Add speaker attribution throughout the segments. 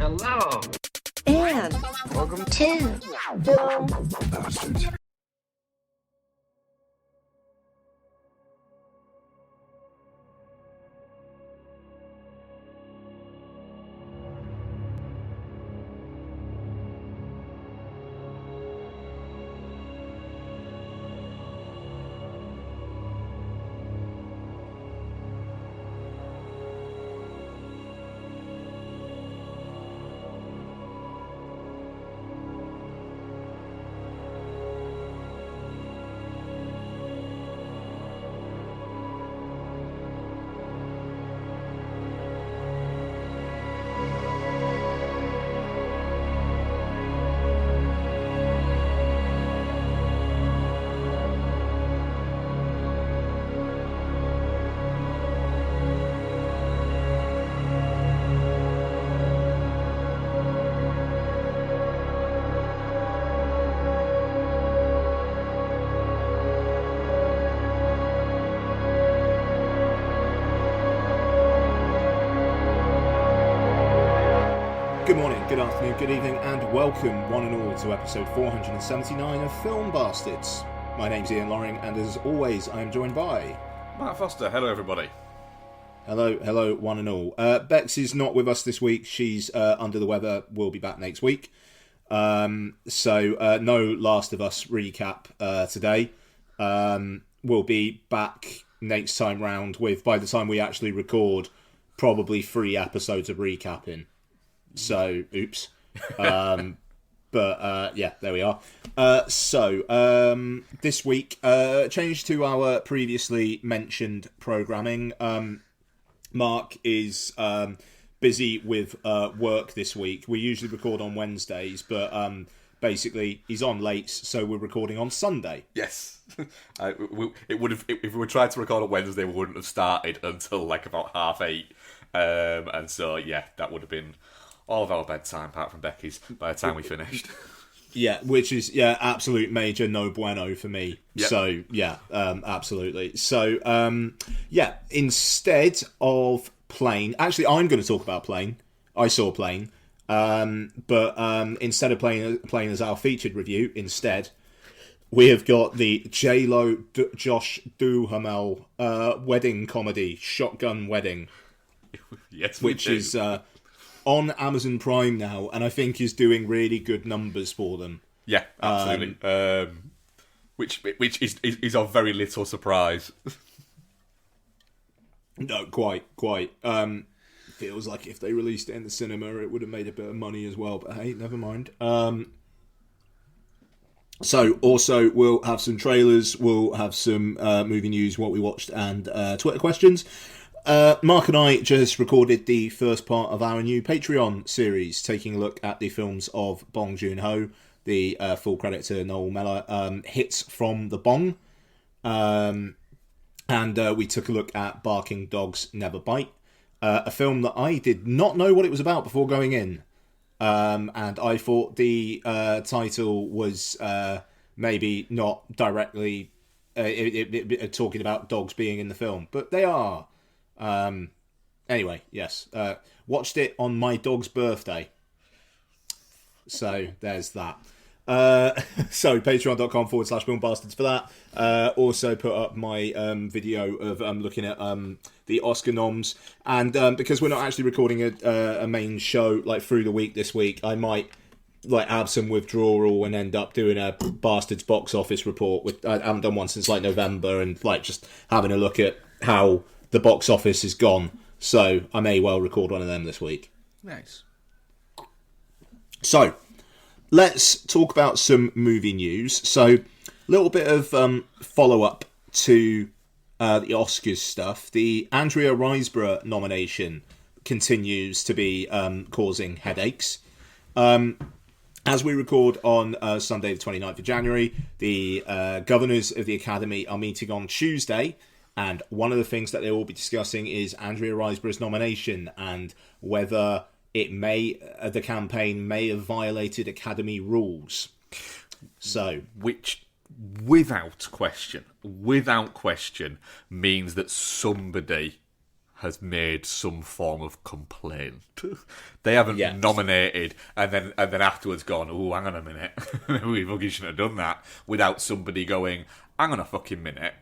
Speaker 1: Hello.
Speaker 2: And
Speaker 1: Welcome
Speaker 2: to Film
Speaker 3: Bastards.
Speaker 4: Good morning, good afternoon, good evening, and welcome one and all to episode 479 of Film Bastards. My name's Ian Loring, and as always, I am joined by...
Speaker 3: Matt Foster, hello everybody.
Speaker 4: Hello, one and all. Bex is not with us this week. She's under the weather. We'll be back next week. So no Last of Us recap today. We'll be back next time round with, by the time we actually record, probably 3 episodes of recapping. So, oops. But yeah, there we are. So this week, change to our previously mentioned programming. Mark is busy with work this week. We usually record on Wednesdays, but basically he's on late, so we're recording on Sunday.
Speaker 3: Yes. It would have, if we were trying to record on Wednesday, we wouldn't have started until like about 8:30. And so, yeah, that would have been all of our bedtime, apart from Becky's, by the time we finished.
Speaker 4: Yeah, which is, yeah, absolute major no bueno for me.
Speaker 3: Yep.
Speaker 4: So, yeah, absolutely. So, yeah, instead of Plane... Actually, I'm going to talk about Plane. I saw Plane. But instead of Plane as our featured review, instead, we have got the JLo Josh Duhammel wedding comedy, Shotgun Wedding.
Speaker 3: Yes,
Speaker 4: which is on Amazon Prime now, and I think is doing really good numbers for them.
Speaker 3: Yeah, absolutely. Which is of very little surprise.
Speaker 4: No, quite. Feels like if they released it in the cinema, it would have made a bit of money as well. But hey, never mind. So also we'll have some trailers, we'll have some movie news, what we watched, and Twitter questions. Mark and I just recorded the first part of our new Patreon series, taking a look at the films of Bong Joon-ho. The full credit to Noel Mellor, Hits from the Bong. And we took a look at Barking Dogs Never Bite, a film that I did not know what it was about before going in. And I thought the title was maybe not directly talking about dogs being in the film, but they are. Anyway, yes. Watched it on my dog's birthday. So, there's that. So, patreon.com/filmbastards for that. Also put up my video of looking at the Oscar noms. And because we're not actually recording a main show like through the week this week, I might like have some withdrawal and end up doing a Bastards box office report. I haven't done one since like November, and like just having a look at how the box office is gone, so I may well record one of them this week.
Speaker 3: Nice.
Speaker 4: So, let's talk about some movie news. So, a little bit of follow-up to the Oscars stuff. The Andrea Riseborough nomination continues to be causing headaches. As we record on Sunday the 29th of January, the governors of the Academy are meeting on Tuesday. And one of the things that they'll all be discussing is Andrea Riseborough's nomination and whether the campaign may have violated Academy rules. So,
Speaker 3: which, without question, means that somebody has made some form of complaint. They haven't
Speaker 4: Yes.
Speaker 3: nominated and then afterwards gone, oh, hang on a minute, we fucking shouldn't have done that, without somebody going, hang on a fucking minute.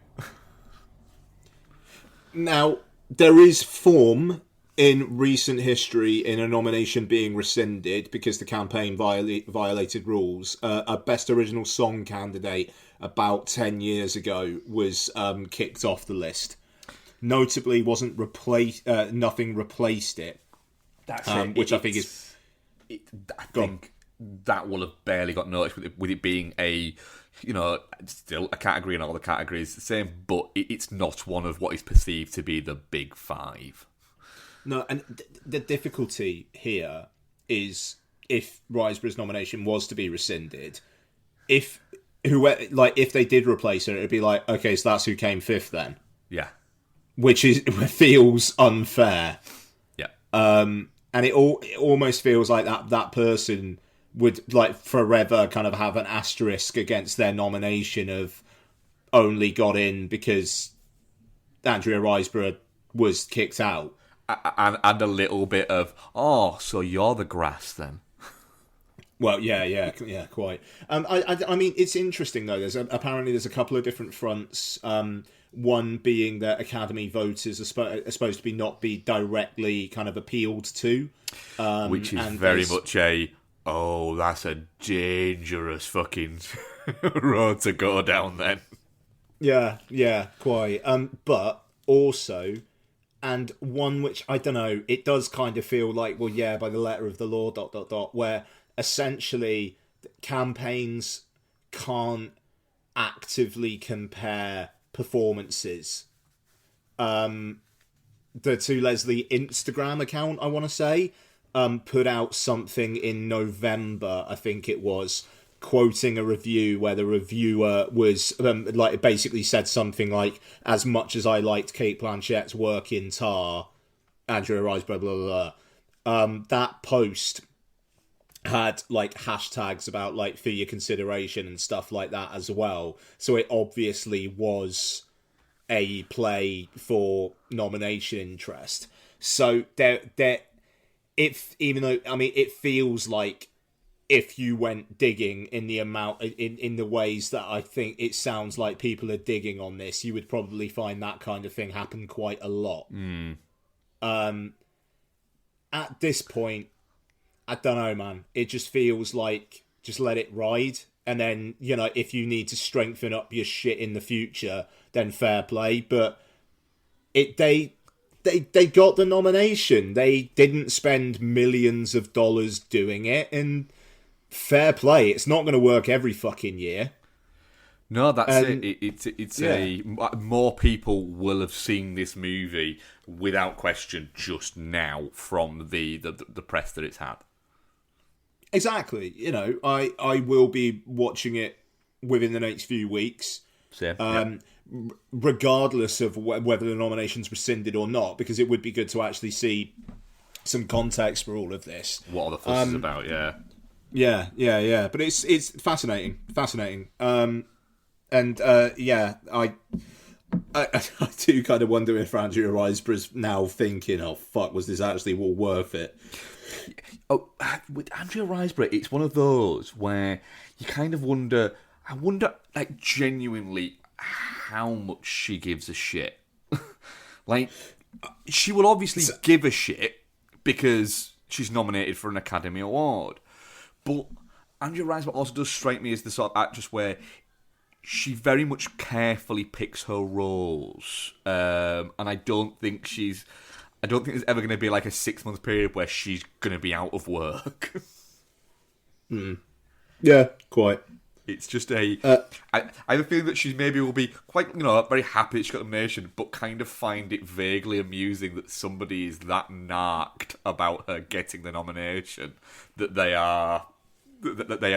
Speaker 4: Now, there is form in recent history in a nomination being rescinded because the campaign violated rules. A Best Original Song candidate about 10 years ago was kicked off the list. Notably, wasn't nothing replaced it.
Speaker 3: That's it.
Speaker 4: Which I think is...
Speaker 3: I think that will have barely got noticed with it being a, still a category in all the categories the same, but it's not one of what is perceived to be the big five.
Speaker 4: No, and the difficulty here is if Riseborough's nomination was to be rescinded, if they did replace her, it'd be like, okay, so that's who came fifth then.
Speaker 3: Yeah.
Speaker 4: Which feels unfair.
Speaker 3: Yeah.
Speaker 4: And it almost feels like that person would like forever kind of have an asterisk against their nomination of only got in because Andrea Riseborough was kicked out.
Speaker 3: And a little bit of, oh, so you're the grass then.
Speaker 4: Well, yeah, quite. I mean, it's interesting though. Apparently there's a couple of different fronts. One being that Academy voters are supposed to not be directly kind of appealed to,
Speaker 3: which is very much that's a dangerous fucking road to go down. Then,
Speaker 4: yeah, quite. But also. And one which, I don't know, it does kind of feel like, well, yeah, by the letter of the law, ... where essentially campaigns can't actively compare performances. The To Leslie Instagram account, I want to say, put out something in November, I think it was, quoting a review where the reviewer was basically said something like, as much as I liked Kate Blanchett's work in Tar, Andrea Riseborough, blah, blah, blah. That post had like hashtags about like for your consideration and stuff like that as well. So it obviously was a play for nomination interest. So it feels like if you went digging in the amount in the ways that I think it sounds like people are digging on this, you would probably find that kind of thing happen quite a lot. At this point, I don't know, man. It just feels like just let it ride, and then if you need to strengthen up your shit in the future, then fair play. But they got the nomination. They didn't spend millions of dollars doing it, and fair play. It's not going to work every fucking year.
Speaker 3: No, that's it. More people will have seen this movie without question just now from the press that it's had.
Speaker 4: Exactly. I will be watching it within the next few weeks.
Speaker 3: Same.
Speaker 4: Regardless of whether the nomination's rescinded or not, because it would be good to actually see some context for all of this.
Speaker 3: What are the fuss is about? Yeah.
Speaker 4: Yeah. But it's fascinating. I do kind of wonder if Andrea Riseborough's now thinking, oh, fuck, was this actually all worth it?
Speaker 3: Oh, with Andrea Riseborough, it's one of those where you kind of wonder, like, genuinely how much she gives a shit. Like, she will obviously give a shit because she's nominated for an Academy Award. But Andrea Riseborough also does strike me as the sort of actress where she very much carefully picks her roles, and I don't think there's ever going to be like a 6-month period where she's going to be out of work.
Speaker 4: Yeah, quite.
Speaker 3: It's just I have a feeling that she maybe will be quite, very happy that she got the nomination, but kind of find it vaguely amusing that somebody is that narked about her getting the nomination that they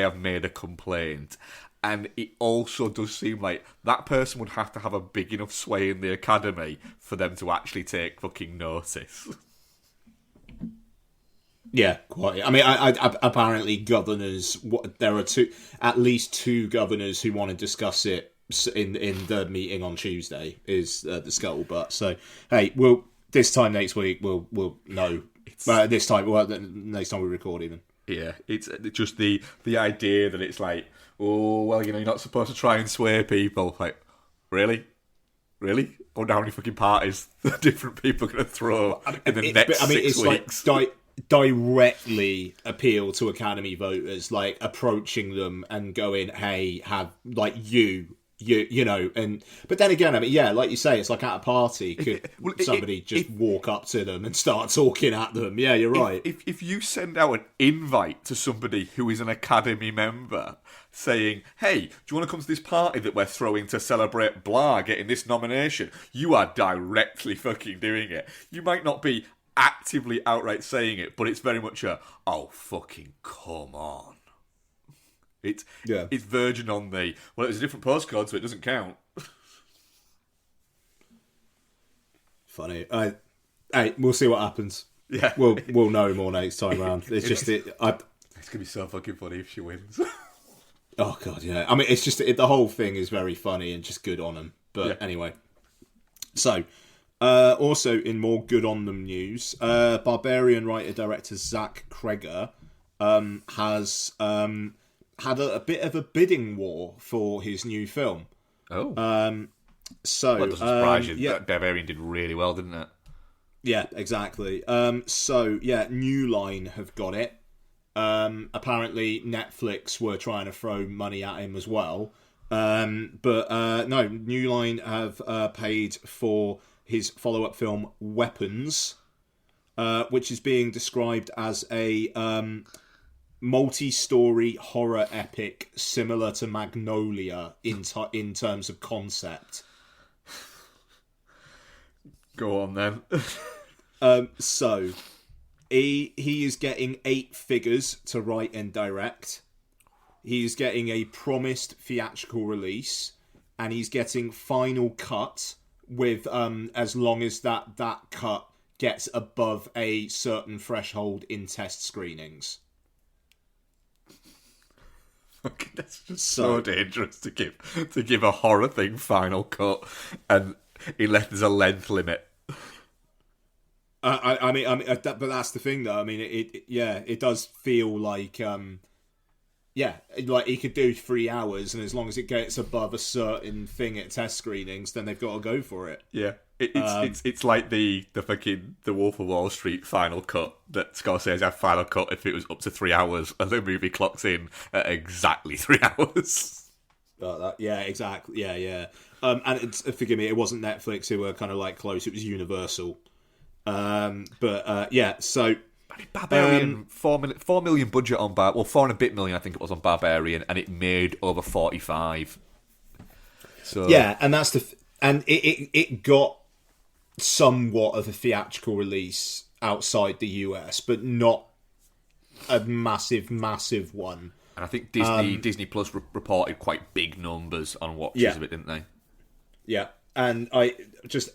Speaker 3: have made a complaint. And it also does seem like that person would have to have a big enough sway in the Academy for them to actually take fucking notice.
Speaker 4: Yeah, quite. I mean, I apparently governors. There are at least two governors who want to discuss it in the meeting on Tuesday is the scuttlebutt. So hey, this time next week we'll know. Next time we record even.
Speaker 3: Yeah, it's just the idea that it's like, oh well, you're not supposed to try and sway people. Like, really? I wonder how many fucking parties the different people are going to throw in the next 6 weeks.
Speaker 4: Like directly appeal to Academy voters, like approaching them and going, "Hey, have like you know." And but then again, I mean, yeah, like you say, it's like at a party, could somebody just walk up to them and start talking at them? Yeah, you're right.
Speaker 3: If you send out an invite to somebody who is an Academy member saying, "Hey, do you want to come to this party that we're throwing to celebrate blah getting this nomination?" You are directly fucking doing it. You might not be actively outright saying it, but it's very much oh fucking come on. It's verging on the, well, it was a different postcode, so it doesn't count.
Speaker 4: Funny. Hey, we'll see what happens.
Speaker 3: Yeah,
Speaker 4: we'll know more next time round. It's just it's
Speaker 3: gonna be so fucking funny if she wins.
Speaker 4: Oh god, yeah. I mean, it's just the whole thing is very funny and just good on them. But anyway, so also in more good on them news, Barbarian writer director Zach Kreger has had a bit of a bidding war for his new film.
Speaker 3: Oh,
Speaker 4: so
Speaker 3: that doesn't surprise you. Yeah. Barbarian did really well, didn't it?
Speaker 4: Yeah, exactly. New Line have got it. Apparently Netflix were trying to throw money at him as well. No, New Line have paid for his follow-up film Weapons, which is being described as a multi-story horror epic similar to Magnolia in terms of concept.
Speaker 3: Go on then.
Speaker 4: So he is getting 8 figures to write and direct. He's getting a promised theatrical release, and he's getting final cut with as long as that cut gets above a certain threshold in test screenings.
Speaker 3: Okay, that's just so dangerous to give a horror thing final cut, and unless there's a length limit.
Speaker 4: I mean, but that's the thing, though. I mean, it does feel like, like he could do 3 hours, and as long as it gets above a certain thing at test screenings, then they've got to go for it.
Speaker 3: Yeah, it's like the fucking The Wolf of Wall Street final cut that Scorsese had final cut if it was up to 3 hours, and the movie clocks in at exactly 3 hours.
Speaker 4: Yeah, exactly. Yeah. And forgive me, it wasn't Netflix who were kind of like close; it was Universal. So
Speaker 3: Barbarian, 4 million budget on 4 and a bit million I think it was on Barbarian, and it made over 45. So
Speaker 4: yeah, and that's and it got somewhat of a theatrical release outside the US, but not a massive one.
Speaker 3: And I think Disney Plus reported quite big numbers on watches of it, didn't they? Yeah,
Speaker 4: and I just.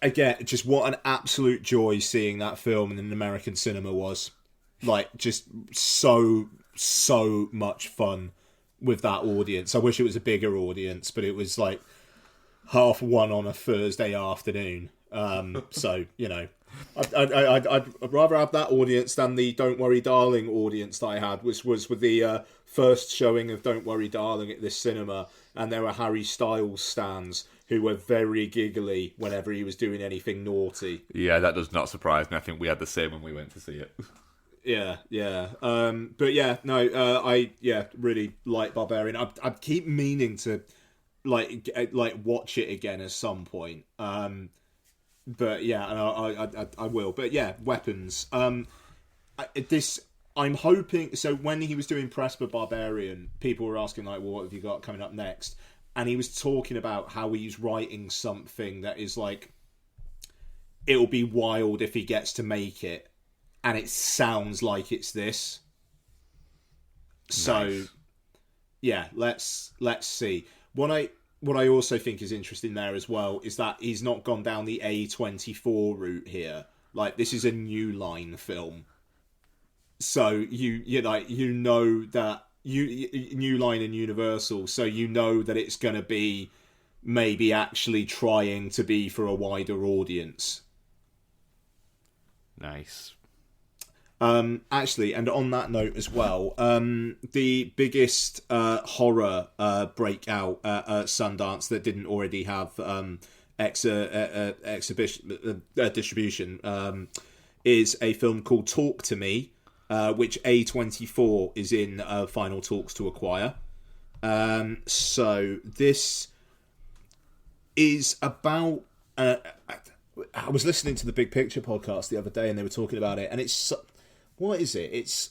Speaker 4: Again, just what an absolute joy seeing that film in an American cinema was. Like, just so much fun with that audience. I wish it was a bigger audience, but it was like 1:30 on a Thursday afternoon. So, you know, I'd rather have that audience than the Don't Worry Darling audience that I had, which was with the first showing of Don't Worry Darling at this cinema, and there were Harry Styles stands who were very giggly whenever he was doing anything naughty.
Speaker 3: Yeah, that does not surprise me. I think we had the same when we went to see it.
Speaker 4: Yeah. I really like Barbarian. I keep meaning to like watch it again at some point. But yeah, and I will. But yeah, Weapons. I'm hoping. So when he was doing press for Barbarian, people were asking like, well, "What have you got coming up next?" And he was talking about how he's writing something that is like, it'll be wild if he gets to make it, and it sounds like it's this. So, nice. Yeah, let's see. What I also think is interesting there as well is that he's not gone down the A24 route here. Like, this is a New Line film, so you know that New Line and Universal, so you know that it's going to be maybe actually trying to be for a wider audience.
Speaker 3: Nice.
Speaker 4: Actually, and on that note as well, the biggest horror breakout at Sundance that didn't already have exhibition distribution is a film called Talk to Me, which A24 is in final talks to acquire. So this is about... I was listening to the Big Picture podcast the other day and they were talking about it, and it's... What is it? It's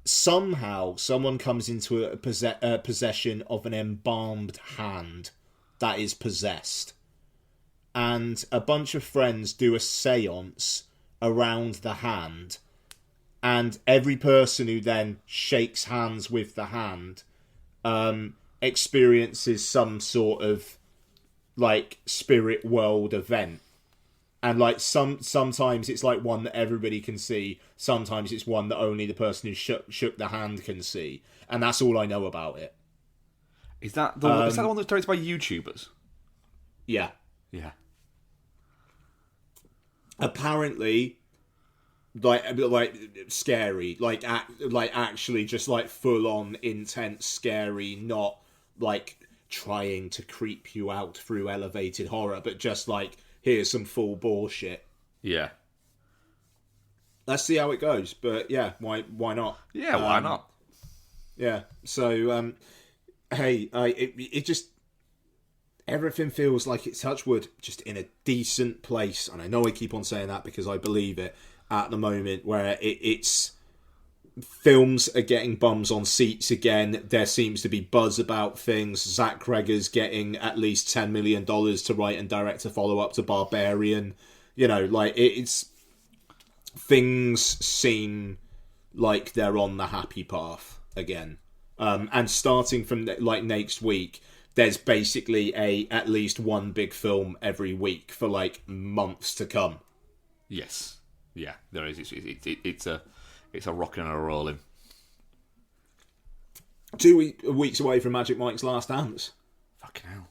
Speaker 4: somehow someone comes into a possession of an embalmed hand that is possessed. And a bunch of friends do a seance around the hand. And every person who then shakes hands with the hand experiences some sort of like spirit world event. And like sometimes it's like one that everybody can see. Sometimes it's one that only the person who shook the hand can see. And that's all I know about it.
Speaker 3: Is that the one that's directed by YouTubers?
Speaker 4: Yeah.
Speaker 3: Yeah.
Speaker 4: Apparently, like scary, like actually just like full on intense scary, not like trying to creep you out through elevated horror, but just like, here's some full bullshit.
Speaker 3: Yeah.
Speaker 4: Let's see how it goes. But yeah, why not?
Speaker 3: Yeah, why not?
Speaker 4: Yeah. So, hey, it just... Everything feels like it's, touch wood, just in a decent place. And I know I keep on saying that because I believe it at the moment, where it's... Films are getting bums on seats again. There seems to be buzz about things. Zach Cregger's getting at least $10 million to write and direct a follow-up to Barbarian. You know, like, it's... Things seem like they're on the happy path again. And starting from, like, next week, there's basically at least one big film every week for, like, months to come.
Speaker 3: Yes. Yeah, there is. It's a rocking and a rolling.
Speaker 4: 2 weeks away from Magic Mike's Last Dance.
Speaker 3: Fucking hell.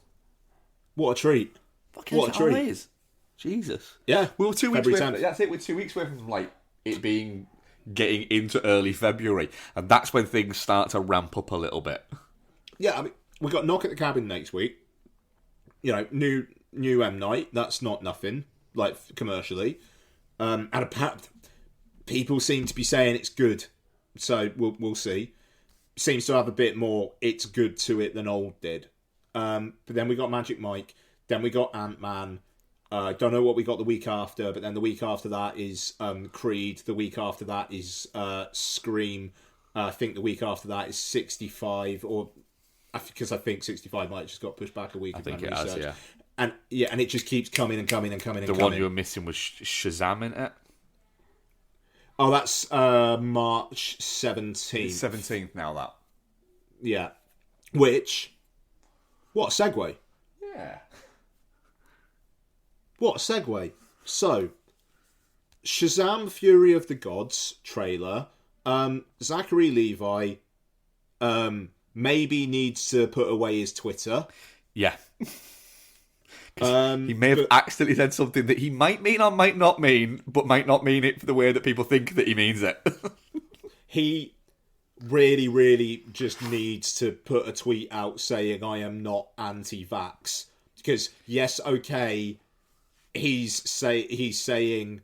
Speaker 4: What a treat.
Speaker 3: What a treat. Is. Jesus.
Speaker 4: Yeah.
Speaker 3: We were 2 weeks away. That's it. We're 2 weeks away from like it being getting into early February, and that's when things start to ramp up a little bit.
Speaker 4: Yeah, I mean, we got Knock at the Cabin next week. You know, new M Night. That's not nothing, like commercially. And people seem to be saying it's good, so we'll see. Seems to have a bit more "it's good" to it than old did. But then we got Magic Mike. Then we got Ant-Man. Don't know what we got the week after, but then the week after that is Creed. The week after that is Scream. I think the week after that is 65, or because I think 65 might have just got pushed back a week.
Speaker 3: I think it has, yeah.
Speaker 4: And it just keeps coming and coming and coming and
Speaker 3: coming.
Speaker 4: The
Speaker 3: one you were missing was Shazam, in it.
Speaker 4: Oh, that's March 17th.
Speaker 3: It's 17th now, that.
Speaker 4: Yeah. Which, what a segue.
Speaker 3: Yeah.
Speaker 4: What a segue. So, Shazam Fury of the Gods trailer. Zachary Levi maybe needs to put away his Twitter.
Speaker 3: Yeah. He may have accidentally said something that he might mean or might not mean, but might not mean it the way that people think that he means it. He
Speaker 4: really, really just needs to put a tweet out saying, I am not anti-vax. Because, yes, okay, he's saying,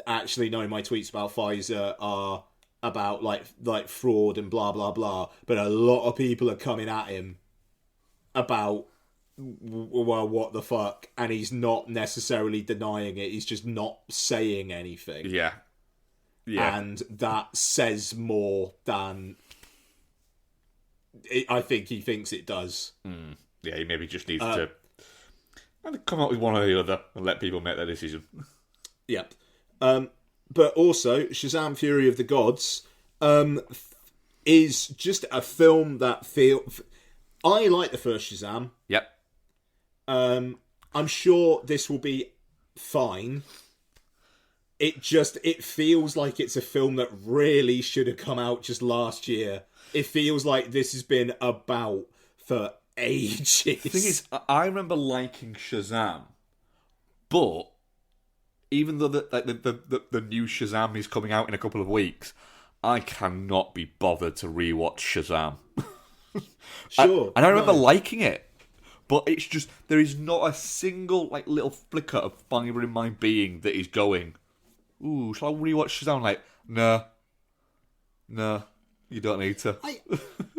Speaker 4: actually, no, my tweets about Pfizer are about, like fraud and blah, blah, blah. But a lot of people are coming at him about, well, what the fuck? And he's not necessarily denying it. He's just not saying anything.
Speaker 3: Yeah.
Speaker 4: And that says more than I think he thinks it does.
Speaker 3: Yeah, he maybe just needs to come up with one or the other and let people make their decision.
Speaker 4: Yep. But also, Shazam Fury of the Gods is just a film that I like the first Shazam.
Speaker 3: Yep.
Speaker 4: I'm sure this will be fine. It feels like it's a film that really should have come out just last year It feels like this has been about for ages.
Speaker 3: The thing is, I remember liking Shazam, but even though the new Shazam is coming out in a couple of weeks, I cannot be bothered to rewatch Shazam.
Speaker 4: Sure.
Speaker 3: And I remember liking it, but it's just there is not a single like little flicker of fibre in my being that is going, ooh, shall I rewatch Shazam? Like, no, you don't need to.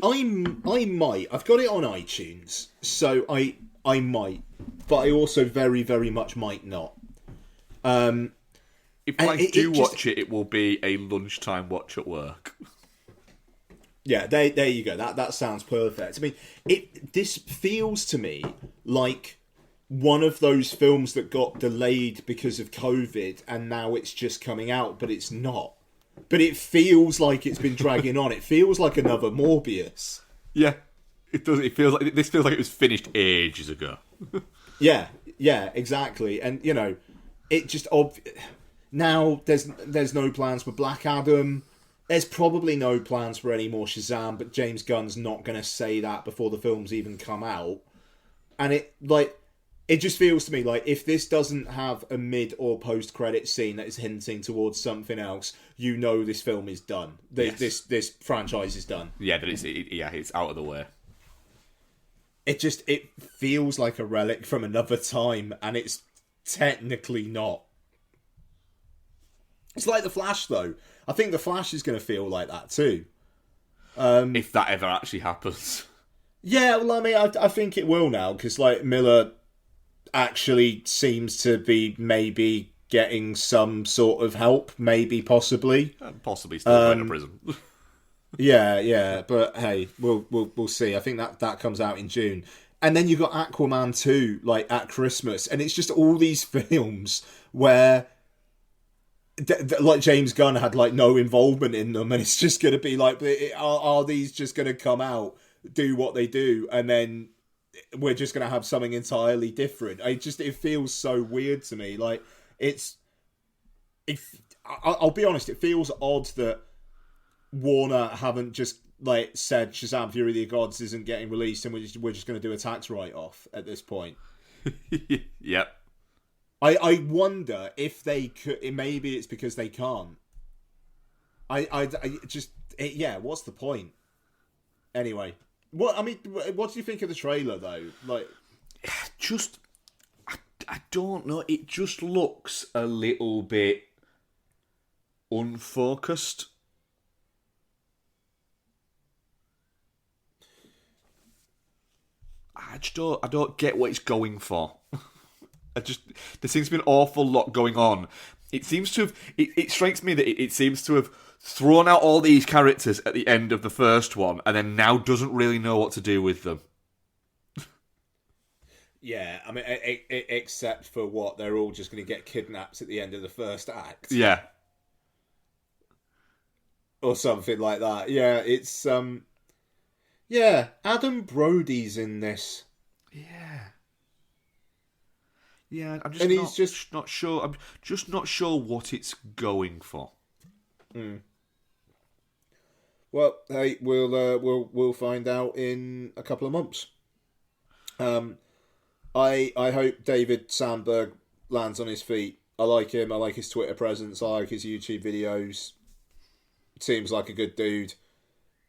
Speaker 4: I might. I've got it on iTunes, so I might, but I also very, very much might not.
Speaker 3: If I do watch it, it will be a lunchtime watch at work.
Speaker 4: Yeah, there you go. That sounds perfect. I mean, this feels to me like one of those films that got delayed because of COVID, and now it's just coming out, but it's not. But it feels like it's been dragging on. It feels like another Morbius.
Speaker 3: Yeah, it does. It feels like this feels like it was finished ages ago.
Speaker 4: Yeah, exactly. And it just now there's no plans for Black Adam. There's probably no plans for any more Shazam, but James Gunn's not going to say that before the films even come out. And it just feels to me like if this doesn't have a mid or post credit scene that is hinting towards something else, this film is done. This franchise is done.
Speaker 3: Yeah, it's out of the way.
Speaker 4: It feels like a relic from another time, and it's technically not. It's like The Flash, though. I think The Flash is going to feel like that too.
Speaker 3: If that ever actually happens.
Speaker 4: Yeah, well, I mean, I think it will now, because Miller actually seems to be maybe getting some sort of help, maybe, possibly.
Speaker 3: Possibly still going to prison.
Speaker 4: Yeah, but hey, we'll see. I think that comes out in June. And then you got Aquaman 2, at Christmas, and it's just all these films where James Gunn had no involvement in them, and it's just going to be are these just going to come out, do what they do, and then we're just going to have something entirely different? It feels so weird to me. I'll be honest, it feels odd that Warner haven't just said Shazam Fury of the Gods isn't getting released, and we're just going to do a tax write-off at this point.
Speaker 3: Yep.
Speaker 4: I wonder if they could. Maybe it's because they can't. What's the point? Anyway, what do you think of the trailer though?
Speaker 3: I don't know. It just looks a little bit unfocused. I don't get what it's going for. There seems to be an awful lot going on. It seems to have. It strikes me that it seems to have thrown out all these characters at the end of the first one, and then now doesn't really know what to do with them.
Speaker 4: Yeah, I mean, except for what they're all just going to get kidnapped at the end of the first act.
Speaker 3: Yeah,
Speaker 4: or something like that. Yeah, it's yeah, Adam Brody's in this.
Speaker 3: Yeah, I'm
Speaker 4: he's
Speaker 3: not sure. I'm just not sure what it's going for.
Speaker 4: Well, hey, we'll find out in a couple of months. I hope David Sandberg lands on his feet. I like him. I like his Twitter presence. I like his YouTube videos. Seems like a good dude.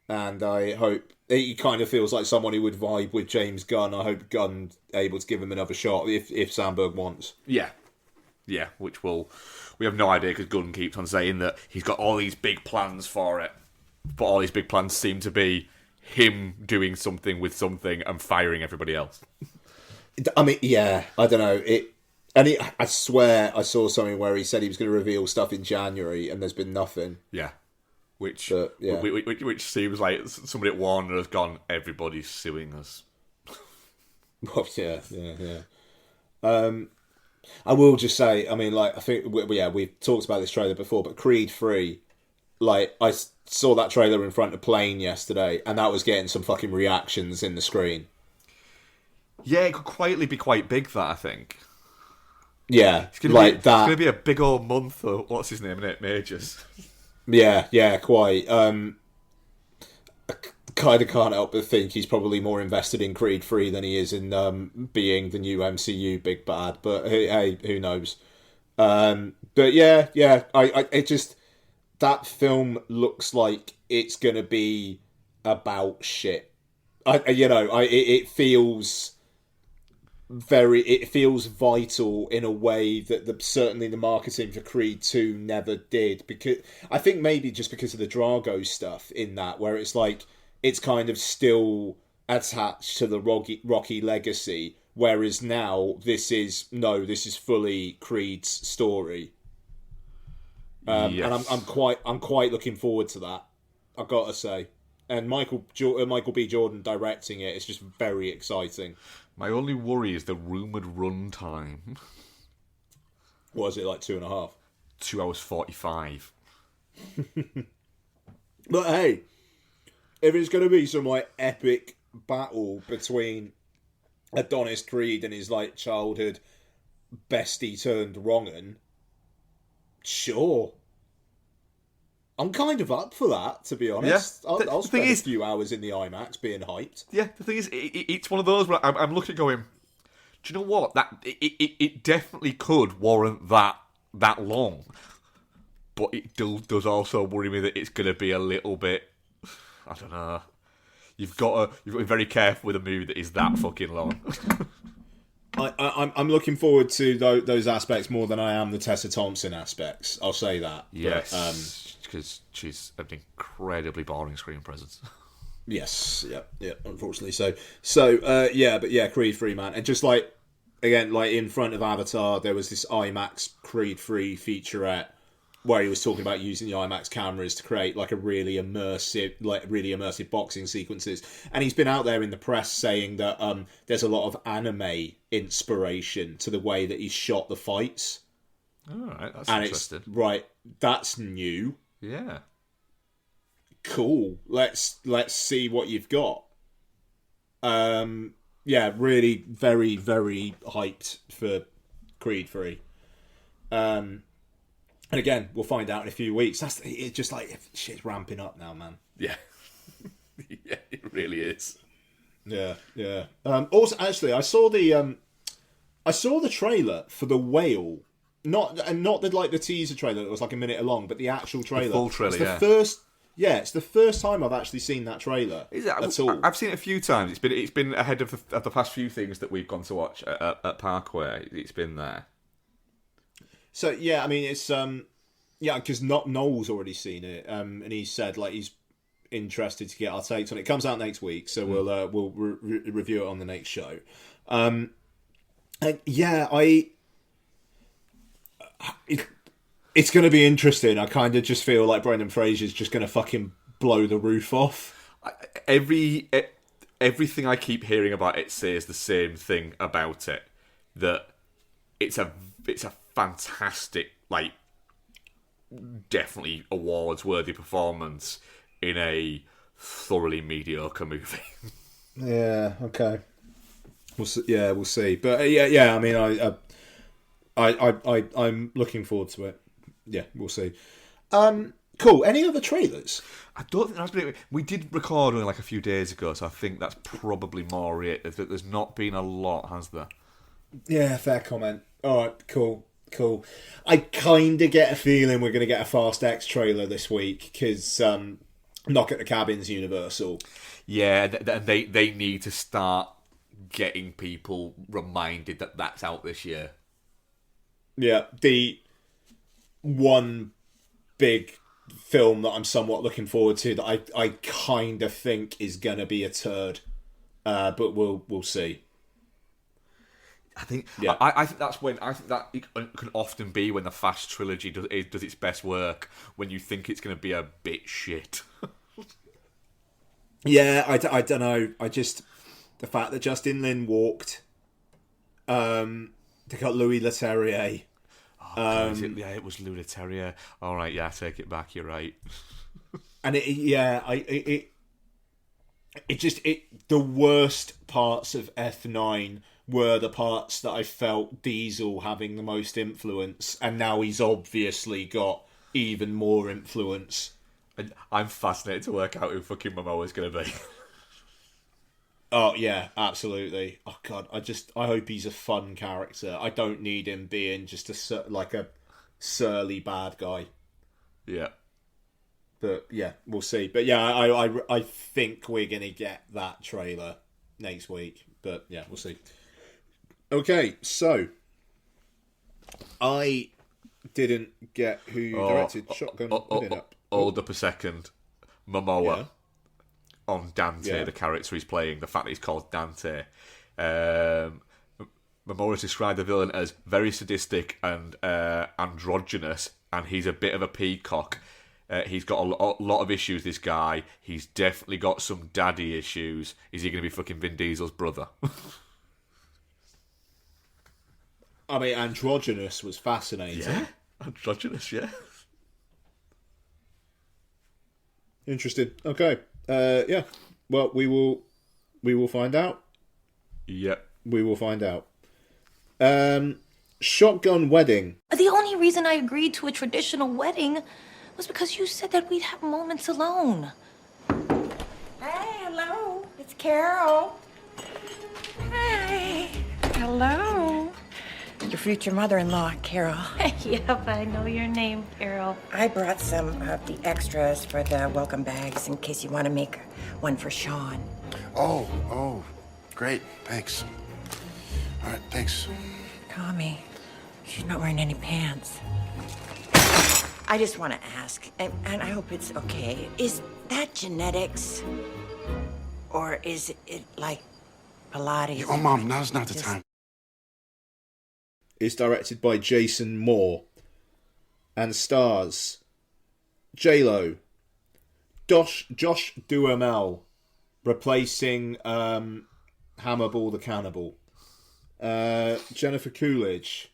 Speaker 4: And I hope he kind of feels like someone who would vibe with James Gunn. I hope Gunn's able to give him another shot if Sandberg wants.
Speaker 3: Yeah, which we have no idea because Gunn keeps on saying that he's got all these big plans for it. But all these big plans seem to be him doing something with something and firing everybody else.
Speaker 4: I mean, yeah, I don't know. I swear I saw something where he said he was going to reveal stuff in January and there's been nothing.
Speaker 3: Yeah. Which seems like somebody at Warner has gone, everybody's suing us.
Speaker 4: Well, yeah. I will just say, I mean, I think, we've talked about this trailer before, but Creed 3, I saw that trailer in front of Plane yesterday, and that was getting some fucking reactions in the screen.
Speaker 3: Yeah, it could quietly be quite big, that, I think.
Speaker 4: Yeah,
Speaker 3: it's going to be a big old month for, what's his name, Majors.
Speaker 4: Yeah, quite. kind of can't help but think he's probably more invested in Creed 3 than he is in being the new MCU big bad. But hey, who knows? But yeah, it just, that film looks like it's gonna be about shit. It feels vital in a way that certainly the marketing for Creed 2 never did, because I think maybe just because of the Drago stuff in that, where it's like it's kind of still attached to the Rocky legacy, whereas now this is fully Creed's story.
Speaker 3: Yes.
Speaker 4: And I'm quite looking forward to that, I've got to say. And Michael B. Jordan directing it, it's just very exciting.
Speaker 3: My only worry is the rumoured run time.
Speaker 4: Was it like 2.5?
Speaker 3: 2 hours 45.
Speaker 4: But hey, if it's going to be some like epic battle between Adonis Creed and his like childhood bestie turned wrong'un, sure. I'm kind of up for that, to be honest.
Speaker 3: Yeah.
Speaker 4: I'll spend a few hours in the IMAX being hyped.
Speaker 3: Yeah, the thing is, it's one of those where I'm looking at going, do you know what? It definitely could warrant that long. But it does also worry me that it's going to be a little bit, I don't know. You've got to be very careful with a movie that is that fucking long.
Speaker 4: I'm looking forward to those aspects more than I am the Tessa Thompson aspects. I'll say that.
Speaker 3: Yes. Because she's an incredibly boring screen presence.
Speaker 4: Yes, yeah, unfortunately so. But Creed 3, man. And just like, again, like in front of Avatar, there was this IMAX Creed 3 featurette where he was talking about using the IMAX cameras to create like really immersive boxing sequences. And he's been out there in the press saying that there's a lot of anime inspiration to the way that he's shot the fights.
Speaker 3: All right, that's
Speaker 4: and
Speaker 3: interesting.
Speaker 4: That's new.
Speaker 3: Yeah.
Speaker 4: Cool. Let's see what you've got. Really very, very hyped for Creed 3. And again, we'll find out in a few weeks. It's just like shit's ramping up now, man.
Speaker 3: Yeah. Yeah, it really is.
Speaker 4: Yeah. Also, actually, I saw the trailer for The Whale. Not the teaser trailer that was like a minute long, but the actual trailer.
Speaker 3: The full trailer,
Speaker 4: it's the first time I've actually seen that trailer.
Speaker 3: Is it?
Speaker 4: At all.
Speaker 3: I've seen it a few times. It's been ahead of the past few things that we've gone to watch at Parkway. It's been there.
Speaker 4: So yeah, I mean it's because Noel's already seen it, and he said like he's interested to get our takes on it. It comes out next week, so we'll review it on the next show. And yeah, it's going to be interesting. I kind of just feel like Brendan Fraser's just going to fucking blow the roof off.
Speaker 3: Everything I keep hearing about it says the same thing about it. That it's a fantastic, like, definitely awards-worthy performance in a thoroughly mediocre movie.
Speaker 4: Yeah. Okay. We'll see. But I mean, I'm looking forward to it. Yeah, we'll see. Cool. Any other trailers?
Speaker 3: I don't think that's been it. We did record only like a few days ago, so I think that's probably more it. There's not been a lot, has there?
Speaker 4: Yeah, fair comment. All right, cool. I kind of get a feeling we're going to get a Fast X trailer this week because Knock at the Cabin's Universal.
Speaker 3: Yeah, they need to start getting people reminded that that's out this year.
Speaker 4: Yeah, the one big film that I'm somewhat looking forward to that I kind of think is going to be a turd, but we'll see.
Speaker 3: I think I think that it can often be when the Fast trilogy does its best work, when you think it's going to be a bit shit.
Speaker 4: Yeah, I don't know. I just, the fact that Justin Lin walked, they got Louis Leterrier.
Speaker 3: It was Louis Leterrier. All right, yeah, take it back. You're right.
Speaker 4: And the worst parts of F9 were the parts that I felt Diesel having the most influence, and now he's obviously got even more influence.
Speaker 3: And I'm fascinated to work out who fucking Momoa's going to be.
Speaker 4: Oh yeah, absolutely. Oh god, I hope he's a fun character. I don't need him being just a surly bad guy.
Speaker 3: Yeah.
Speaker 4: But yeah, we'll see. But yeah, I think we're gonna get that trailer next week. But yeah, we'll see. Okay, so I didn't get who directed Shotgun Wedding Up.
Speaker 3: Hold up a second. Momoa on Dante, the character he's playing, the fact that he's called Dante. Momoa has described the villain as very sadistic and androgynous, and he's a bit of a peacock. He's got a lot of issues, this guy. He's definitely got some daddy issues. Is he going to be fucking Vin Diesel's brother?
Speaker 4: I mean, androgynous was fascinating.
Speaker 3: Yeah, androgynous, yeah.
Speaker 4: Interesting. Okay. Yeah. Well, we will find out.
Speaker 3: Yep.
Speaker 4: We will find out. Shotgun Wedding.
Speaker 1: The only reason I agreed to a traditional wedding was because you said that we'd have moments alone.
Speaker 5: Hey, hello. It's Carol. Hi. Hello. Your future mother-in-law, Carol.
Speaker 1: Yep, I know your name, Carol.
Speaker 5: I brought some of the extras for the welcome bags in case you want to make one for Sean.
Speaker 6: Oh, great. Thanks. All right, thanks.
Speaker 5: Tommy, she's not wearing any pants. I just want to ask, and I hope it's okay. Is that genetics? Or is it like Pilates?
Speaker 6: Oh, Mom, now's not the time.
Speaker 4: Is directed by Jason Moore and stars JLo, Josh Duhammel replacing Hammerball the Cannibal, Jennifer Coolidge,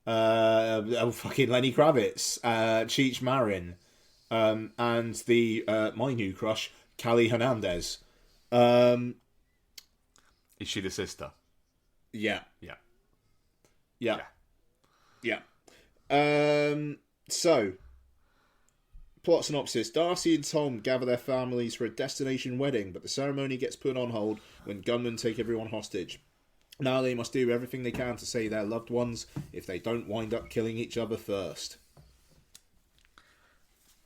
Speaker 4: fucking Lenny Kravitz, Cheech Marin, and the my new crush Callie Hernandez.
Speaker 3: Is she the sister?
Speaker 4: Yeah.
Speaker 3: Yeah.
Speaker 4: So, plot synopsis. Darcy and Tom gather their families for a destination wedding, but the ceremony gets put on hold when gunmen take everyone hostage. Now they must do everything they can to save their loved ones if they don't wind up killing each other first.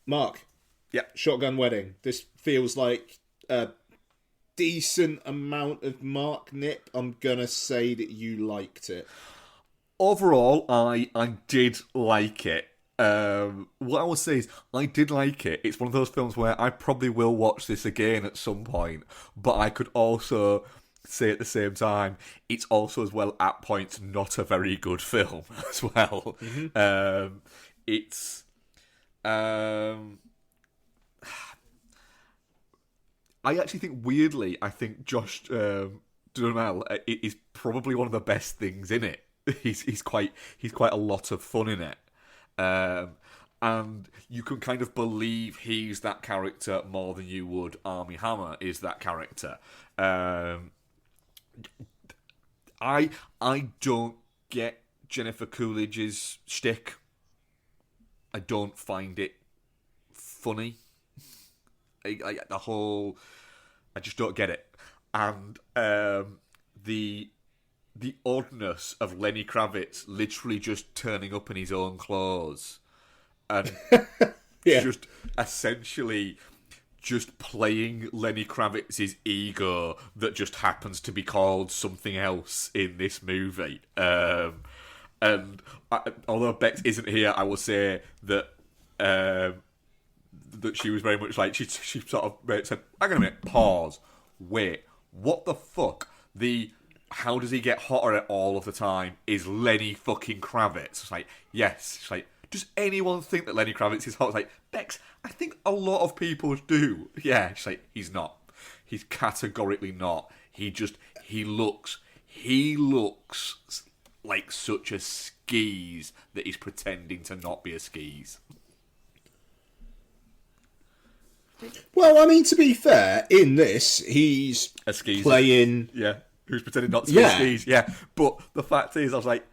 Speaker 4: Mark.
Speaker 3: Yeah.
Speaker 4: Shotgun Wedding. This feels like a decent amount of Mark Nip. I'm gonna say that you liked it.
Speaker 3: Overall, I did like it. What I will say is, I did like it. It's one of those films where I probably will watch this again at some point, but I could also say at the same time, it's also as well at points not a very good film as well. Mm-hmm. I actually think, weirdly, Josh Duhammel is probably one of the best things in it. He's quite a lot of fun in it, and you can kind of believe he's that character more than you would Armie Hammer is that character. I don't get Jennifer Coolidge's shtick. I don't find it funny. I just don't get it, and the oddness of Lenny Kravitz literally just turning up in his own clothes and just essentially just playing Lenny Kravitz's ego that just happens to be called something else in this movie. And although Bex isn't here, I will say that that she was very much like, she sort of said, hang on a minute, pause, wait, what the fuck? How does he get hotter all of the time is Lenny fucking Kravitz. It's like, yes. It's like, does anyone think that Lenny Kravitz is hot? It's like, Bex, I think a lot of people do. Yeah, it's like, he's not. He's categorically not. He looks like such a skis that he's pretending to not be a skis.
Speaker 4: Well, I mean, to be fair, in this, he's
Speaker 3: a skis
Speaker 4: playing...
Speaker 3: Yeah. Who's pretending not to be skis. Yeah. But the fact is, I was like,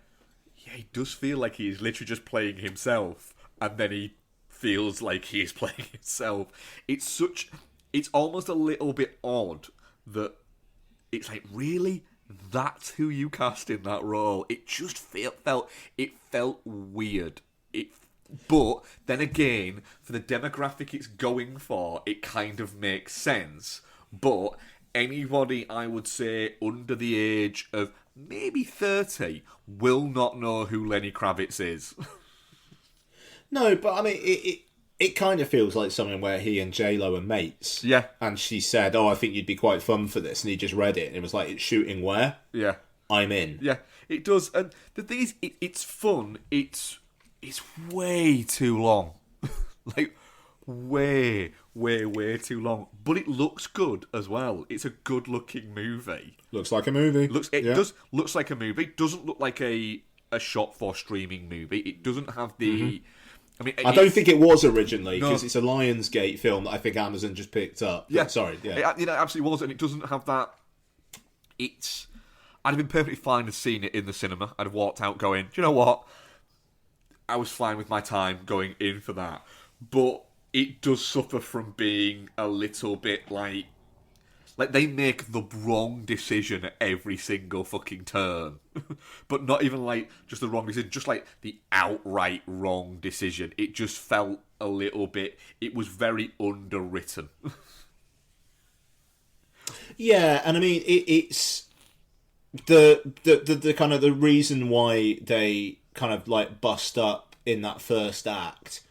Speaker 3: yeah, he does feel like he's literally just playing himself, and then he feels like he's playing himself. It's almost a little bit odd that it's like, really? That's who you cast in that role? It just felt weird. But then again, for the demographic it's going for, it kind of makes sense. But anybody, I would say, under the age of maybe 30 will not know who Lenny Kravitz is.
Speaker 4: No, but I mean, it kind of feels like something where he and JLo are mates.
Speaker 3: Yeah.
Speaker 4: And she said, "Oh, I think you'd be quite fun for this," and he just read it, and it was like, "It's shooting where?
Speaker 3: Yeah.
Speaker 4: I'm in."
Speaker 3: Yeah, it does. And the thing is, it's fun. It's way too long. Like, way too long. But it looks good as well. It's a good-looking movie.
Speaker 4: Looks like a movie.
Speaker 3: Looks like a movie. It doesn't look like a shot for streaming movie. It doesn't have the... I mean,
Speaker 4: I don't think it was originally, because it's a Lionsgate film that I think Amazon just picked up.
Speaker 3: Yeah.
Speaker 4: But, sorry, yeah.
Speaker 3: It absolutely was, and it doesn't have that... I'd have been perfectly fine to seeing it in the cinema. I'd have walked out going, do you know what? I was fine with my time going in for that. But it does suffer from being a little bit like they make the wrong decision at every single fucking turn. But not even like just the wrong decision, just like the outright wrong decision. It just felt a little bit, it was very underwritten.
Speaker 4: Yeah, and I mean, it's the kind of the reason why they kind of like bust up in that first act.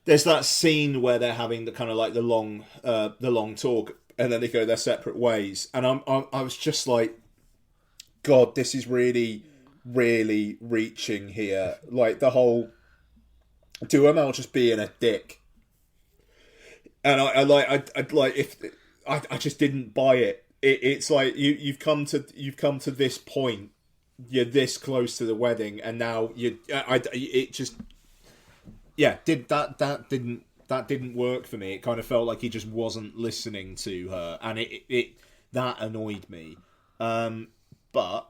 Speaker 4: There's that scene where they're having the kind of like the long talk, and then they go their separate ways. And I was just like, God, this is really, really reaching here. Like the whole Duhammel just being a dick, and I just didn't buy it. It's like you've come to this point. You're this close to the wedding, and now that didn't work for me. It kind of felt like he just wasn't listening to her, and it that annoyed me. But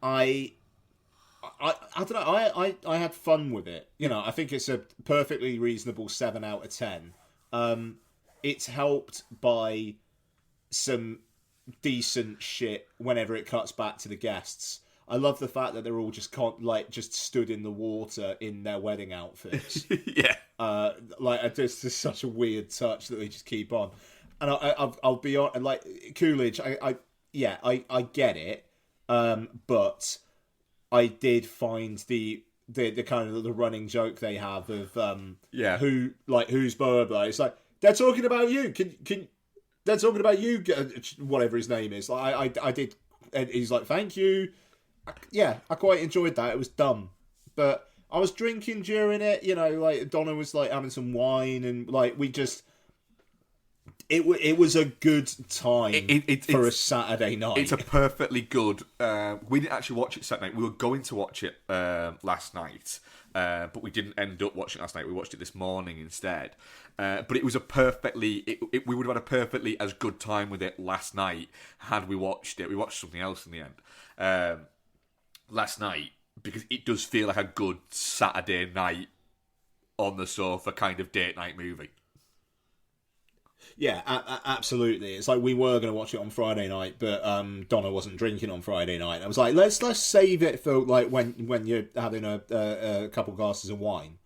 Speaker 4: I don't know. I had fun with it. You know, I think it's a perfectly reasonable 7 out of 10. It's helped by some decent shit whenever it cuts back to the guests. I love the fact that they're all just just stood in the water in their wedding outfits.
Speaker 3: Yeah.
Speaker 4: It's just such a weird touch that they just keep on. And I'll be on, like, Coolidge, I get it. But I did find the kind of the running joke they have of who's blah blah blah. It's like, they're talking about you. Can they're talking about you? Whatever his name is. Like I did. And he's like, thank you. I quite enjoyed that. It was dumb, but I was drinking during it. You know, like Donna was like having some wine, and like we just. It was a good time for a Saturday night.
Speaker 3: It's a perfectly good... we didn't actually watch it Saturday night. We were going to watch it last night, but we didn't end up watching it last night. We watched it this morning instead. But it was a perfectly... we would have had a perfectly as good time with it last night had we watched it. We watched something else in the end last night, because it does feel like a good Saturday night on the sofa kind of date night movie.
Speaker 4: Yeah, absolutely. It's like we were going to watch it on Friday night, but Donna wasn't drinking on Friday night. I was like, let's save it for like when you're having a couple glasses of wine.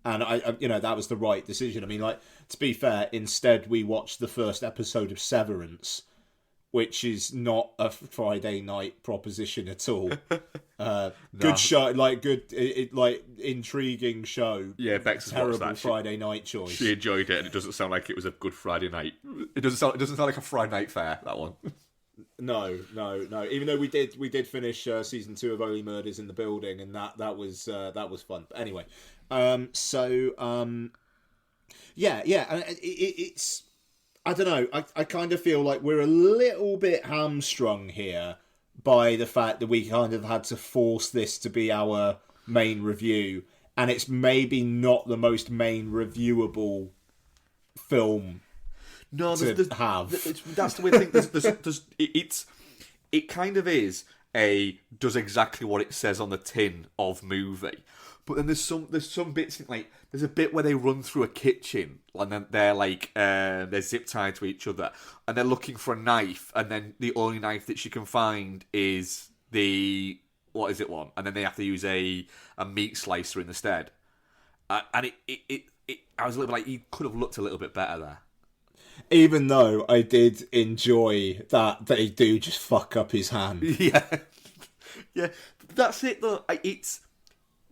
Speaker 4: And I that was the right decision. I mean, like, to be fair, instead we watched the first episode of Severance, which is not a Friday night proposition at all. Good show, like intriguing show.
Speaker 3: Yeah, Bex has
Speaker 4: terrible
Speaker 3: watched that.
Speaker 4: Friday night choice.
Speaker 3: She enjoyed it, and it doesn't sound like it was a good Friday night. It doesn't sound like a Friday night fair, that one.
Speaker 4: No. Even though we did finish season 2 of Only Murders in the Building, and that was fun. But anyway, and it's. I don't know. I kind of feel like we're a little bit hamstrung here by the fact that we kind of had to force this to be our main review, and it's maybe not the most main reviewable film. No, that's
Speaker 3: the way I think. It kind of is does exactly what it says on the tin of movie, But then there's some bits like there's a bit where they run through a kitchen and then they're like they're zip tied to each other and they're looking for a knife and then the only knife that she can find is the what is it one and then they have to use a meat slicer instead. And it I was a little bit like he could have looked a little bit better there.
Speaker 4: Even though I did enjoy that they do just fuck up his hand.
Speaker 3: Yeah, yeah. That's it though.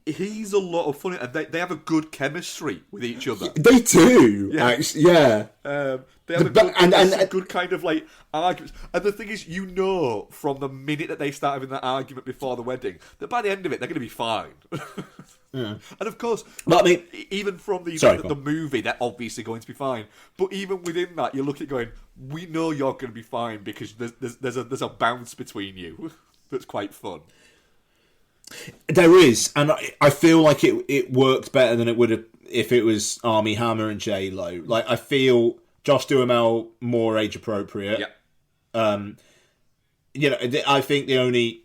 Speaker 3: He's a lot of fun, and they have a good chemistry with each other.
Speaker 4: They do, actually, yeah.
Speaker 3: They have a good kind of like arguments. And the thing is, from the minute that they start having that argument before the wedding, that by the end of it, they're going to be fine. Yeah. And of course,
Speaker 4: but, I mean,
Speaker 3: even from the movie, they're obviously going to be fine. But even within that, you're looking at going, we know you're going to be fine because there's a bounce between you that's quite fun.
Speaker 4: There is, and I feel like it worked better than it would have if it was Armie Hammer and JLo. Like, I feel Josh Duhammel more age appropriate. Yeah. I think the only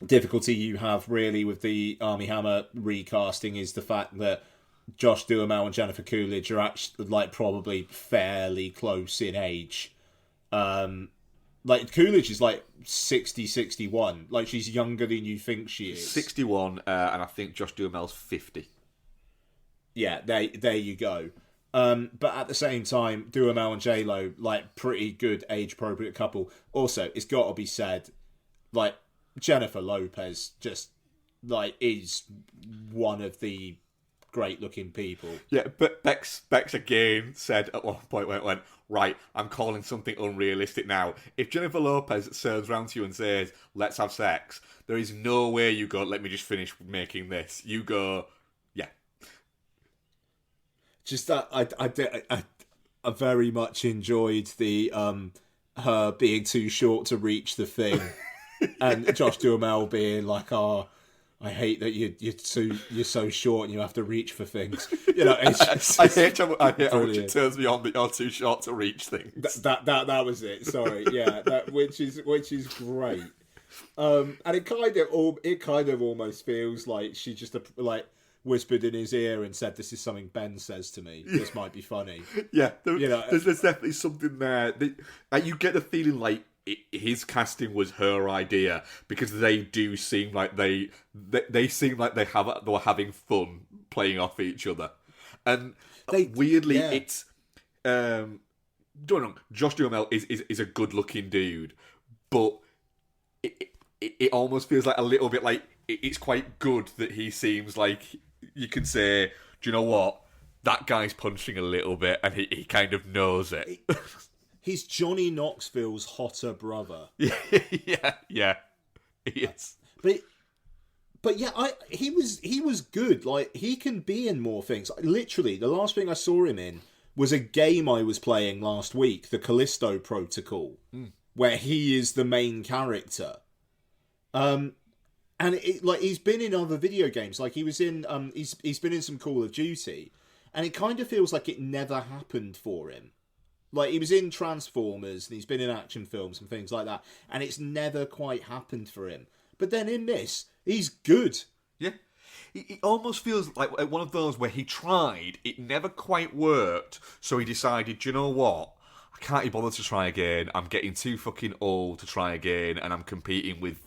Speaker 4: difficulty you have really with the Armie Hammer recasting is the fact that Josh Duhammel and Jennifer Coolidge are actually like probably fairly close in age. Like, Coolidge is, like, 60, 61. Like, she's younger than you think she is.
Speaker 3: 61, and I think Josh Duhamel's 50.
Speaker 4: Yeah, there you go. But at the same time, Duhamel and JLo, like, pretty good age-appropriate couple. Also, it's got to be said, like, Jennifer Lopez just, like, is one of the great-looking people.
Speaker 3: Yeah, but Bex again said at one point when it went, right, I'm calling something unrealistic now. If Jennifer Lopez turns around to you and says, let's have sex, there is no way you go, let me just finish making this. You go, yeah.
Speaker 4: Just that I very much enjoyed the her being too short to reach the thing, and Josh Duhamel being like, "Oh, I hate that you're so short and you have to reach for things." You know, it's just,
Speaker 3: I hate how it turns me on that you're too short to reach things.
Speaker 4: That was it. Sorry, yeah, which is great. And it kind of almost feels like she just whispered in his ear and said, "This is something Ben says to me. This might be funny."
Speaker 3: Yeah, there's definitely something there. You get the feeling like his casting was her idea because they do seem like they seem like they were having fun playing off each other, and weirdly it's don't know. Josh Duhamel is a good looking dude, but it almost feels like a little bit like it's quite good that he seems like you can say, do you know what, that guy's punching a little bit and he kind of knows it.
Speaker 4: He's Johnny Knoxville's hotter brother.
Speaker 3: yeah, he is.
Speaker 4: But yeah, he was good. Like, he can be in more things. Literally, the last thing I saw him in was a game I was playing last week, the Callisto Protocol, where he is the main character. And he's been in other video games. Like, he was in he's been in some Call of Duty, and it kind of feels like it never happened for him. Like, he was in Transformers, and he's been in action films and things like that, and it's never quite happened for him. But then in this, he's good.
Speaker 3: Yeah. It almost feels like one of those where he tried, it never quite worked, so he decided, do you know what? I can't be bothered to try again. I'm getting too fucking old to try again, and I'm competing with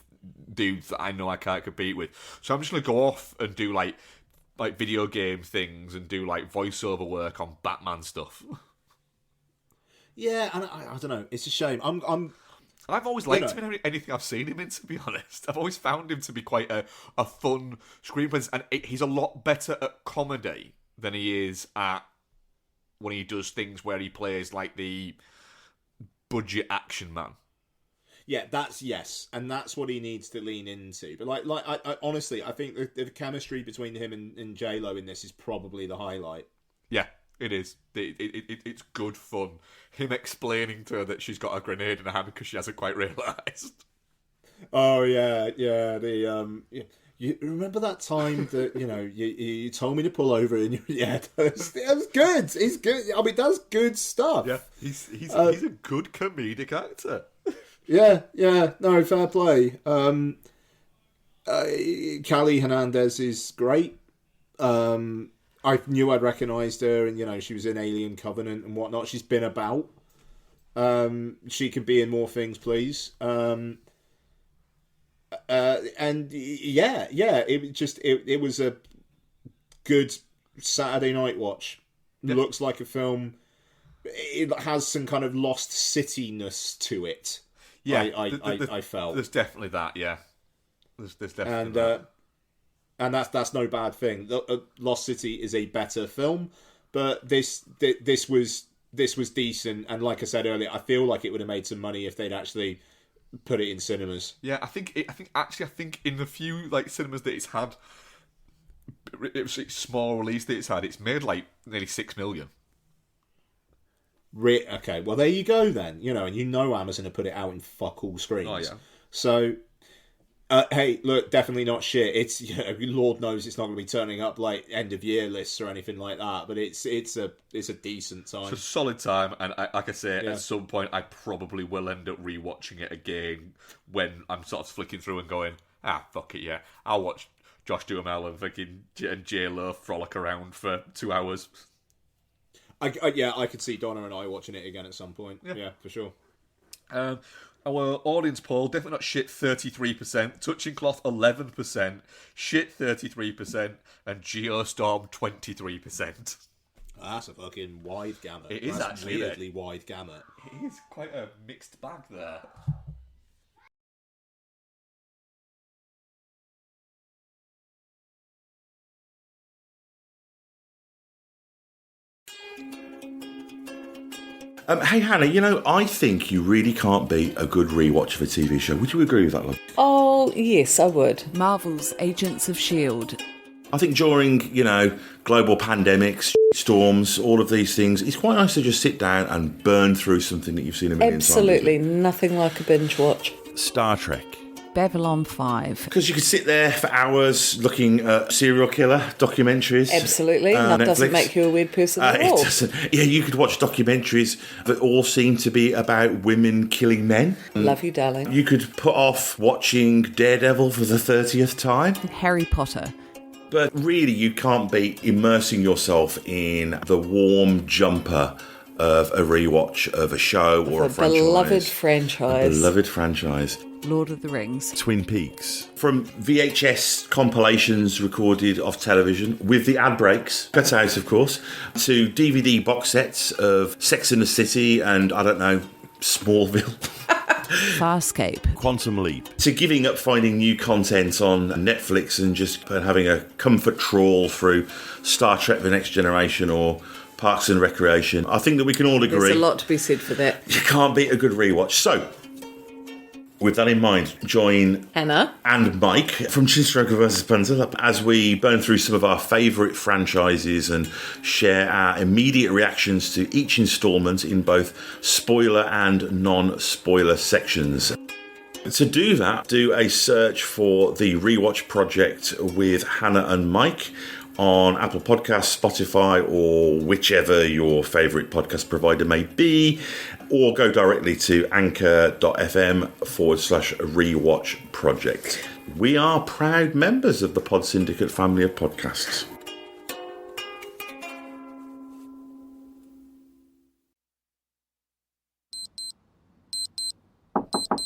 Speaker 3: dudes that I know I can't compete with. So I'm just going to go off and do, like video game things and do, like, voiceover work on Batman stuff.
Speaker 4: Yeah, and I don't know. It's a shame.
Speaker 3: I've always liked him in anything I've seen him in, to be honest. I've always found him to be quite a fun screen presence, and he's a lot better at comedy than he is at when he does things where he plays like the budget action man.
Speaker 4: Yeah, and that's what he needs to lean into. But I honestly, I think the chemistry between him and JLo in this is probably the highlight.
Speaker 3: Yeah, it is. It's good fun. Him explaining to her that she's got a grenade in her hand because she hasn't quite realised.
Speaker 4: Oh yeah. You remember that time that you told me to pull over and that was good. He's good. I mean, that's good stuff.
Speaker 3: Yeah, he's a good comedic actor.
Speaker 4: Yeah, no, fair play. Callie Hernandez is great. I knew I'd recognised her, and, you know, she was in Alien Covenant and whatnot. She's been about. She could be in more things, please. And yeah, it was a good Saturday night watch. Yep. Looks like a film. It has some kind of Lost City-ness to it. Yeah, I felt
Speaker 3: there's definitely that. Yeah, there's definitely that.
Speaker 4: And that's no bad thing. Lost City is a better film, but this was decent. And like I said earlier, I feel like it would have made some money if they'd actually put it in cinemas.
Speaker 3: Yeah, I think in the few like cinemas that it's had, it's small release that it's had, it's made like nearly 6 million.
Speaker 4: Okay, well there you go then. You know, and Amazon have put it out in fuck all screens. Oh yeah. So, hey, look, definitely not shit. It's, you know, Lord knows it's not going to be turning up like end of year lists or anything like that. But it's a decent time.
Speaker 3: It's a solid time, and like I say, at some point I probably will end up rewatching it again when I'm sort of flicking through and going, fuck it, yeah, I'll watch Josh Duhammel and fucking JLo frolic around for 2 hours.
Speaker 4: I could see Donna and I watching it again at some point. Yeah, for sure.
Speaker 3: Our audience poll, definitely not shit, 33%, touching cloth 11%, shit 33%, and Geostorm 23%.
Speaker 4: That's a fucking wide gamut.
Speaker 3: It is actually
Speaker 4: weirdly wide gamut.
Speaker 3: It is quite a mixed bag there.
Speaker 6: Hey, Hannah, you know, I think you really can't beat a good rewatch of a TV show. Would you agree with that, love?
Speaker 2: Oh, yes, I would.
Speaker 7: Marvel's Agents of S.H.I.E.L.D.
Speaker 6: I think during, you know, global pandemics, storms, all of these things, it's quite nice to just sit down and burn through something that you've seen a million times.
Speaker 2: Absolutely, nothing like a binge watch.
Speaker 6: Star Trek.
Speaker 7: Babylon 5.
Speaker 6: Because you could sit there for hours looking at serial killer documentaries.
Speaker 2: Absolutely. That doesn't make you a weird person at all.
Speaker 6: It doesn't. Yeah, you could watch documentaries that all seem to be about women killing men.
Speaker 2: Love you, darling.
Speaker 6: You could put off watching Daredevil for the 30th time.
Speaker 7: Harry Potter.
Speaker 6: But really, you can't beat immersing yourself in the warm jumper of a rewatch of a show or a franchise. A beloved franchise.
Speaker 7: Lord of the Rings.
Speaker 6: Twin Peaks. From VHS compilations recorded off television, with the ad breaks, cut out of course, to DVD box sets of Sex and the City and, I don't know, Smallville.
Speaker 7: Farscape.
Speaker 6: Quantum Leap. To giving up finding new content on Netflix and just having a comfort trawl through Star Trek The Next Generation or Parks and Recreation. I think that we can all agree.
Speaker 2: There's a lot to be said for that.
Speaker 6: You can't beat a good rewatch. So, with that in mind, join
Speaker 2: Hannah
Speaker 6: and Mike from Chinstroker vs. Punter as we burn through some of our favourite franchises and share our immediate reactions to each instalment in both spoiler and non-spoiler sections. To do that, do a search for the Rewatch Project with Hannah and Mike on Apple Podcasts, Spotify, or whichever your favourite podcast provider may be, or go directly to anchor.fm/rewatch project. We are proud members of the Pod Syndicate family of podcasts.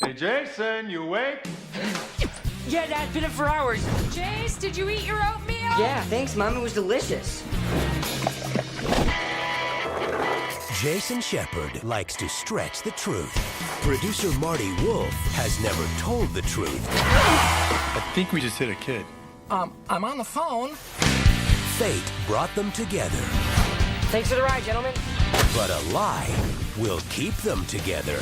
Speaker 8: Hey, Jason, you awake?
Speaker 9: Yeah, Dad, been up for hours.
Speaker 10: Jace, did you eat your oatmeal?
Speaker 9: Yeah, thanks, Mom. It was delicious.
Speaker 11: Jason Shepard likes to stretch the truth. Producer Marty Wolf has never told the truth.
Speaker 8: I think we just hit a kid.
Speaker 9: I'm on the phone.
Speaker 11: Fate brought them together.
Speaker 9: Thanks for the ride, gentlemen.
Speaker 11: But a lie will keep them together.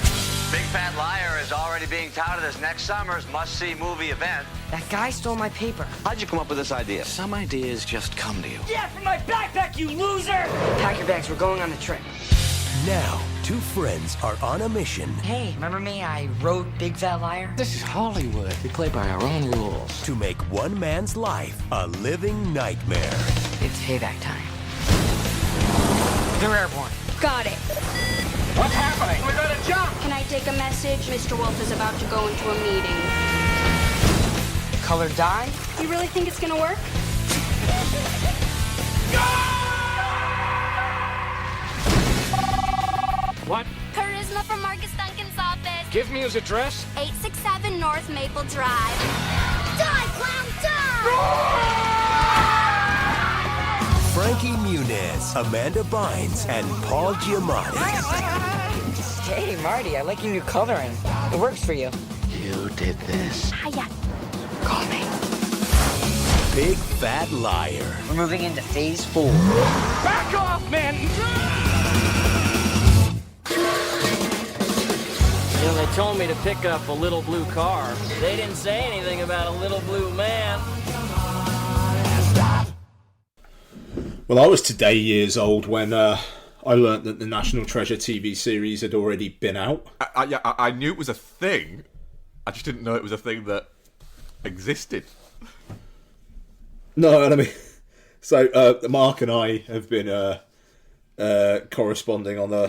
Speaker 12: Big Fat Liar is already being touted as next summer's must-see movie event.
Speaker 9: That guy stole my paper.
Speaker 12: How'd you come up with this idea?
Speaker 11: Some ideas just come to you.
Speaker 9: Yeah, from my backpack, you loser! Pack your bags, we're going on the trip.
Speaker 11: Now, two friends are on a mission.
Speaker 9: Hey, remember me? I wrote Big Fat Liar.
Speaker 11: This is Hollywood. We play by our own rules. To make one man's life a living nightmare.
Speaker 9: It's payback time. They're airborne.
Speaker 10: Got it.
Speaker 8: What's happening? We gotta jump!
Speaker 10: Can I take a message? Mr. Wolf is about to go into a meeting.
Speaker 9: Color dye?
Speaker 10: You really think it's gonna work?
Speaker 8: What?
Speaker 13: Charisma from Marcus Duncan's office.
Speaker 8: Give me his address.
Speaker 13: 867 North Maple Drive. Die, clown, die!
Speaker 11: Frankie Muniz, Amanda Bynes, and Paul Giamatti.
Speaker 9: Hey, Marty, I like your new coloring. It works for you.
Speaker 12: You did this.
Speaker 13: Hiya.
Speaker 9: Call me.
Speaker 11: Big Fat Liar.
Speaker 9: We're moving into phase 4.
Speaker 8: Back off, man!
Speaker 9: You know, they told me to pick up a little blue car. They didn't say anything about a little blue man.
Speaker 4: Well, I was today years old when I learnt that the National Treasure TV series had already been out.
Speaker 3: I knew it was a thing. I just didn't know it was a thing that existed.
Speaker 4: No, and I mean, so Mark and I have been corresponding on our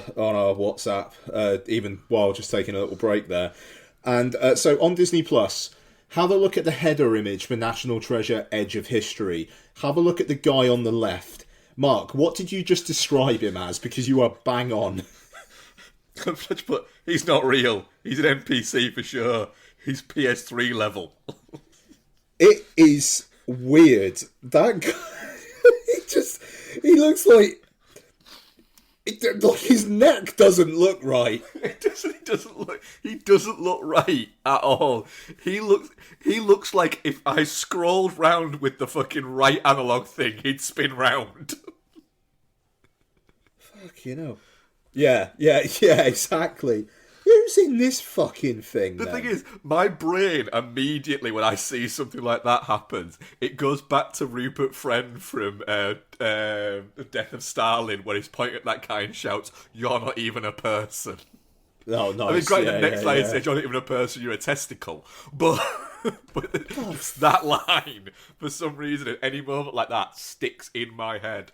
Speaker 4: WhatsApp, even while just taking a little break there. And so on Disney Plus, have a look at the header image for National Treasure: Edge of History. Have a look at the guy on the left. Mark, what did you just describe him as? Because you are bang on.
Speaker 3: But he's not real. He's an NPC for sure. He's PS3 level.
Speaker 4: It is weird. That guy, he looks like his neck doesn't look right.
Speaker 3: He doesn't look right at all. He looks like if I scrolled round with the fucking right analog thing, he'd spin round.
Speaker 4: Fuck, you know. Yeah, exactly. Who's in this fucking thing?
Speaker 3: The thing is, my brain immediately, when I see something like that happens, it goes back to Rupert Friend from Death of Stalin, where he's pointing at that guy and shouts, "You're not even a person."
Speaker 4: Oh, nice.
Speaker 3: I mean, great, the next line says, "You're not even a person, you're a testicle." But it's that line, for some reason, at any moment like that, sticks in my head.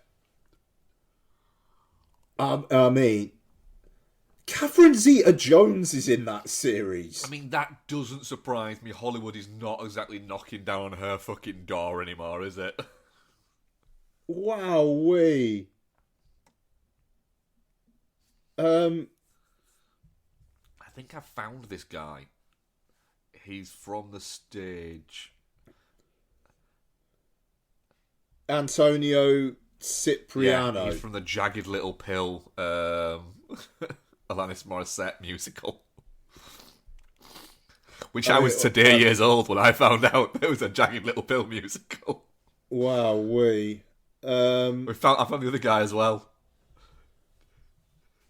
Speaker 4: I mean, Catherine Zeta-Jones is in that series.
Speaker 3: I mean, that doesn't surprise me. Hollywood is not exactly knocking down on her fucking door anymore, is it?
Speaker 4: Wowee.
Speaker 3: I think I found this guy. He's from the stage.
Speaker 4: Antonio Cipriano.
Speaker 3: Yeah, he's from the Jagged Little Pill Alanis Morissette musical. Which I was today years old when I found out there was a Jagged Little Pill musical.
Speaker 4: Wowee.
Speaker 3: I found the other guy as well.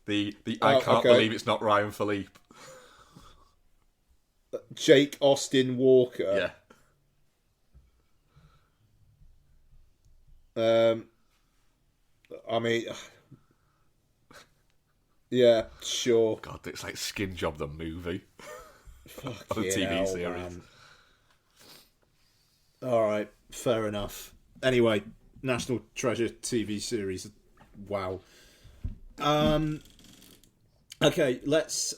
Speaker 3: The I can't believe it's not Ryan Philippe.
Speaker 4: Jake Austin Walker.
Speaker 3: Yeah.
Speaker 4: I mean, yeah, sure.
Speaker 3: God, it's like Skin Job the movie.
Speaker 4: Fuck
Speaker 3: on a TV series.
Speaker 4: Man. All right, fair enough. Anyway, National Treasure TV series. Wow. Okay, let's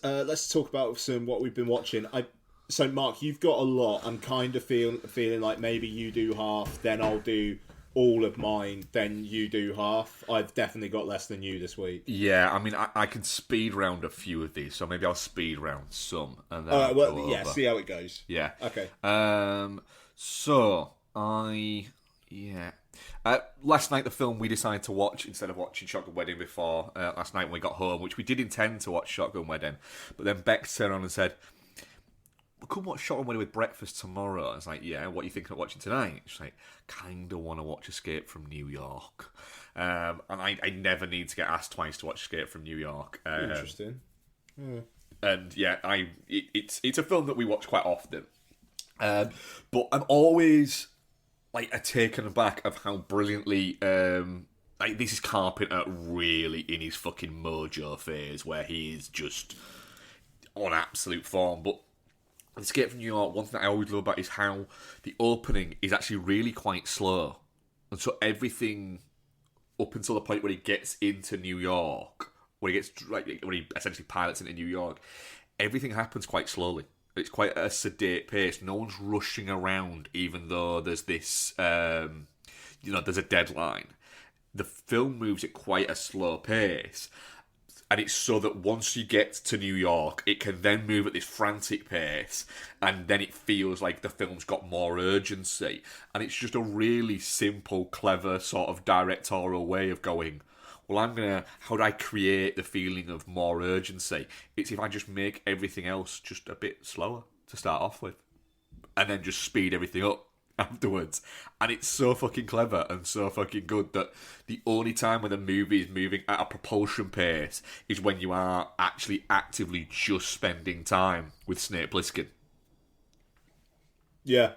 Speaker 4: talk about what we've been watching. So Mark, you've got a lot. I'm kind of feeling like maybe you do half, then I'll do all of mine, then you do half. I've definitely got less than you this week.
Speaker 3: Yeah, I mean, I can speed round a few of these, so maybe I'll speed round some, and then
Speaker 4: see how it goes.
Speaker 3: Yeah.
Speaker 4: Okay.
Speaker 3: Last night, the film we decided to watch, instead of watching Shotgun Wedding before last night when we got home, which we did intend to watch Shotgun Wedding, but then Bex turned around and said, "We could watch Shotgun Wedding with breakfast tomorrow." I was like, "Yeah, what are you thinking of watching tonight?" She's like, "Kind of want to watch Escape from New York." And I never need to get asked twice to watch Escape from New York.
Speaker 4: Interesting. Yeah.
Speaker 3: And yeah, it's a film that we watch quite often. But I'm always taken aback of how brilliantly this is Carpenter really in his fucking mojo phase, where he is just on absolute form. But Escape from New York, one thing I always love about is how the opening is actually really quite slow, and so everything up until the point where he gets into New York, when he essentially pilots into New York, everything happens quite slowly. It's quite a sedate pace. No one's rushing around, even though there's this, there's a deadline. the film moves at quite a slow pace. And it's so that once you get to New York, it can then move at this frantic pace, and then it feels like the film's got more urgency. And it's just a really simple, clever sort of directorial way of going, well, how do I create the feeling of more urgency? It's if I just make everything else just a bit slower to start off with, and then just speed everything up afterwards. And it's so fucking clever and so fucking good that the only time when the movie is moving at a propulsion pace is when you are actually actively just spending time with Snake Plissken.
Speaker 4: Yeah.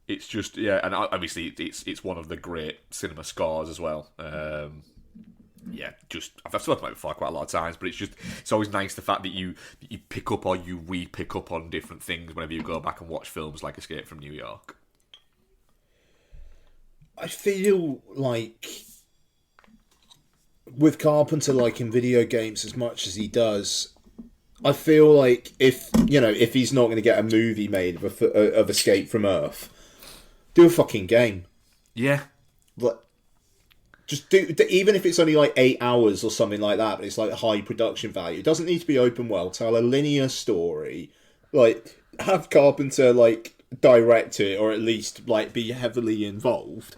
Speaker 3: It's just, and obviously it's one of the great cinema scores as well. I've spoken about it before quite a lot of times, but it's always nice the fact that you pick up or you re-pick up on different things whenever you go back and watch films like Escape from New York.
Speaker 4: I feel like with Carpenter liking video games as much as he does, I feel like if he's not going to get a movie made of Escape from Earth, do a fucking game.
Speaker 3: Yeah.
Speaker 4: Like, just do, even if it's only like 8 hours or something like that, but it's like high production value. It doesn't need to be open world. Tell a linear story. Like, have Carpenter like direct it, or at least like be heavily involved.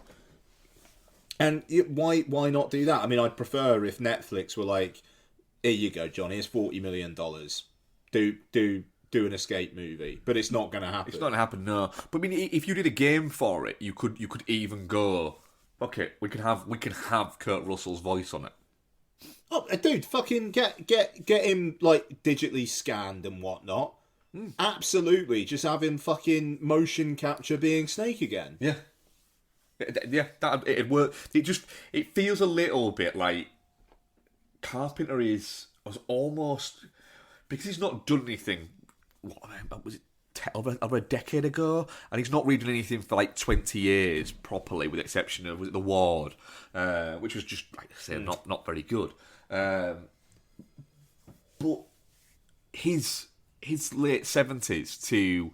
Speaker 4: And why not do that? I mean, I'd prefer if Netflix were like, here you go, Johnny, it's $40 million. Do an Escape movie, but it's not going to happen.
Speaker 3: It's not going to happen, no. But I mean, if you did a game for it, you could even go, okay, we can have Kurt Russell's voice on it.
Speaker 4: Oh, dude, fucking get him like digitally scanned and whatnot. Absolutely, just have him fucking motion capture being Snake again.
Speaker 3: Yeah, it'd work. It feels a little bit like Carpenter was almost, because he's not done anything. What was it? Over a decade ago, and he's not reading anything for like 20 years properly, with the exception of The Ward, which was just, like I say, not very good. But his late 70s to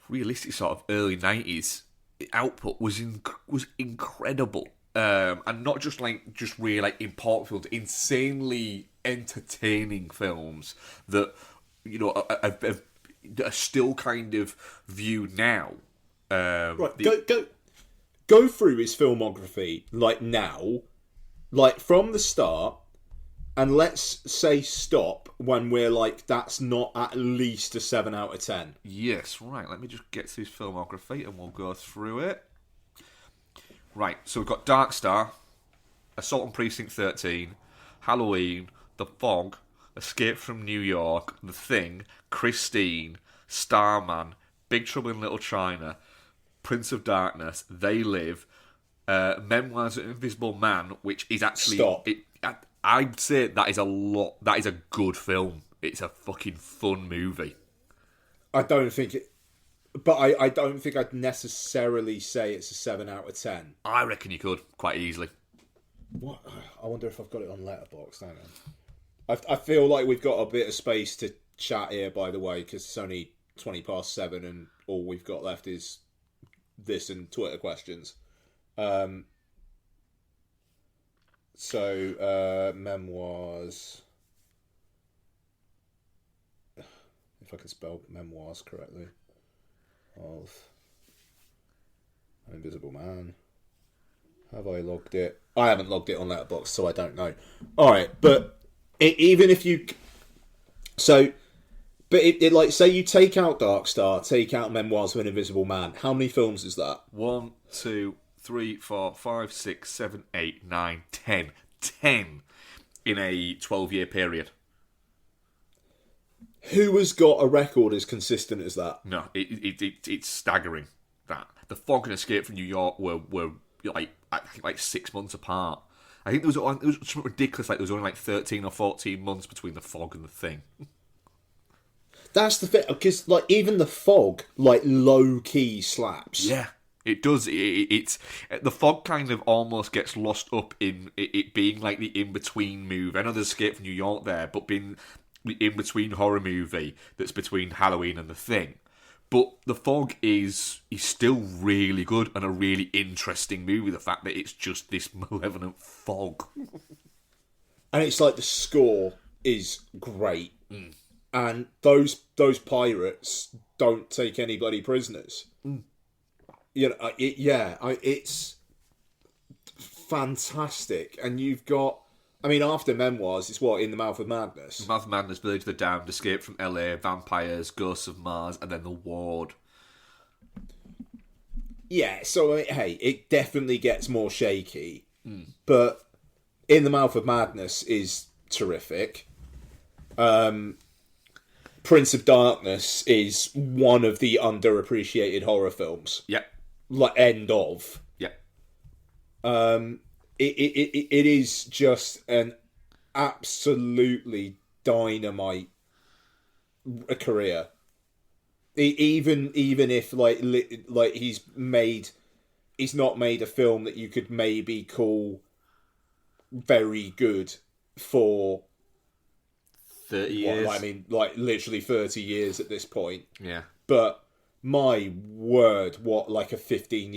Speaker 3: realistic sort of early 90s output was incredible, and not just really like important films, insanely entertaining films that are still kind of viewed now.
Speaker 4: Right, go through his filmography like now, like from the start, and let's say stop when we're like, that's not at least a 7 out of 10.
Speaker 3: Yes, right. Let me just get to his filmography and we'll go through it. Right, so we've got Dark Star, Assault on Precinct 13, Halloween, The Fog, Escape from New York, The Thing, Christine, Starman, Big Trouble in Little China, Prince of Darkness, They Live, Memoirs of an Invisible Man, which is actually...
Speaker 4: Stop.
Speaker 3: I'd say that is a good film. It's a fucking fun movie.
Speaker 4: I don't think it... But I don't think I'd necessarily say it's a 7 out of 10.
Speaker 3: I reckon you could, quite easily.
Speaker 4: What? I wonder if I've got it on Letterboxd. Hang on. I feel like we've got a bit of space to chat here, by the way, because it's only 20 past 7 and all we've got left is this and Twitter questions. So, memoirs. If I can spell memoirs correctly. Of An Invisible Man. Have I logged it? I haven't logged it on Letterboxd, so I don't know. Alright, but even if you... So, but it like, say you take out Dark Star, take out Memoirs of an Invisible Man. How many films is that?
Speaker 3: 1, 2, 3, 4, 5, 6, 7, 8, 9, 10. 10 in a 12-year period.
Speaker 4: Who has got a record as consistent as that?
Speaker 3: No, it's staggering. That The Fog and Escape from New York were like, I think, like 6 months apart. I think it was something ridiculous, like there was only like 13 or 14 months between The Fog and The Thing.
Speaker 4: That's the thing, because like even The Fog, like low key slaps.
Speaker 3: Yeah, it does. It's The Fog kind of almost gets lost up in it being like the in between movie. I know there's Escape from New York there, but being the in between horror movie that's between Halloween and The Thing. But The Fog is still really good and a really interesting movie. The fact that it's just this malevolent fog.
Speaker 4: And it's like the score is great. And those pirates don't take anybody prisoners. You know, it's fantastic. And you've got, I mean, after Memoirs, it's what, In the Mouth of Madness?
Speaker 3: Mouth of Madness, Village of the Damned, Escape from LA, Vampires, Ghosts of Mars, and then The Ward.
Speaker 4: Yeah, so, hey, it definitely gets more shaky. But In the Mouth of Madness is terrific. Prince of Darkness is one of the underappreciated horror films.
Speaker 3: Yep.
Speaker 4: Like, end of.
Speaker 3: Yep.
Speaker 4: It is just an absolutely dynamite career. Even if like he's not made a film that you could maybe call very good for
Speaker 3: 30 years.
Speaker 4: I mean, like literally 30 years at this point.
Speaker 3: Yeah.
Speaker 4: But my word, what, like a 15,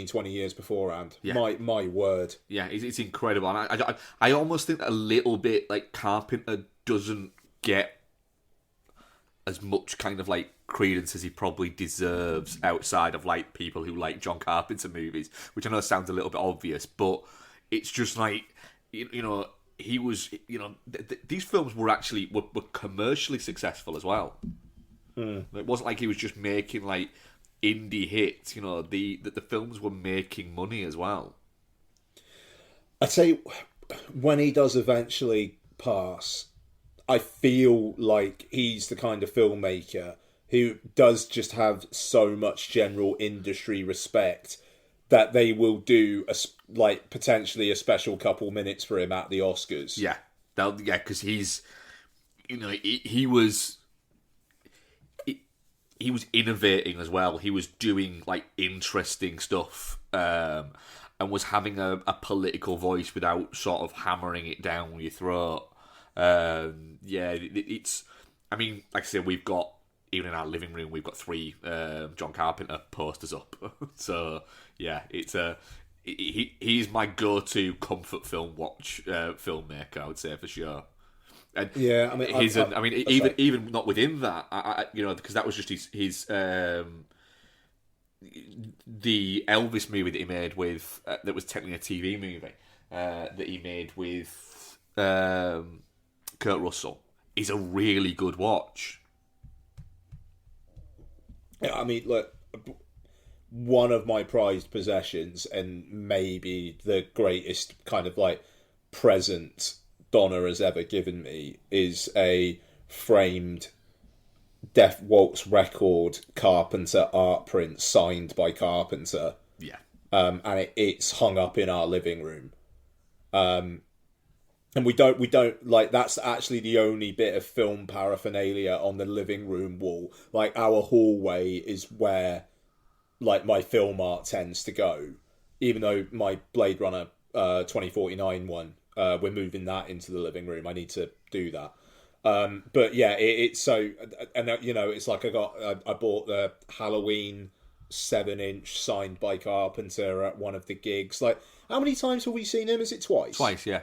Speaker 4: 20 years beforehand.
Speaker 3: Yeah.
Speaker 4: My word.
Speaker 3: Yeah, it's incredible. And I almost think a little bit like Carpenter doesn't get as much kind of like credence as he probably deserves outside of like people who like John Carpenter movies, which I know sounds a little bit obvious, but it's just like, you know, he was, you know, these films were actually were commercially successful as well. It wasn't like he was just making like indie hits. You know, the films were making money as well.
Speaker 4: I'd say when he does eventually pass, I feel like he's the kind of filmmaker who does just have so much general industry respect that they will do potentially a special couple minutes for him at the Oscars.
Speaker 3: Yeah, because he's, you know, he was innovating as well. He was doing like interesting stuff, and was having a political voice without sort of hammering it down your throat. It's. I mean, like I said, we've got, even in our living room, we've got 3 John Carpenter posters up. So yeah, it's he's my go-to comfort film watch filmmaker, I would say, for sure. And
Speaker 4: yeah, I mean,
Speaker 3: even not within that, I you know, because that was just his the Elvis movie that he made with that was technically a TV movie that he made with Kurt Russell is a really good watch.
Speaker 4: Yeah, I mean, look, one of my prized possessions and maybe the greatest kind of like present Donna has ever given me is a framed Death Waltz record Carpenter art print signed by Carpenter.
Speaker 3: Yeah.
Speaker 4: And it's hung up in our living room. And we don't like, that's actually the only bit of film paraphernalia on the living room wall. Like, our hallway is where like my film art tends to go, even though my Blade Runner 2049 one, we're moving that into the living room. I need to do that. But yeah, it's so, and you know, it's like I bought the Halloween 7-inch signed by Carpenter at one of the gigs. Like, how many times have we seen him? Is it twice?
Speaker 3: Twice, yeah.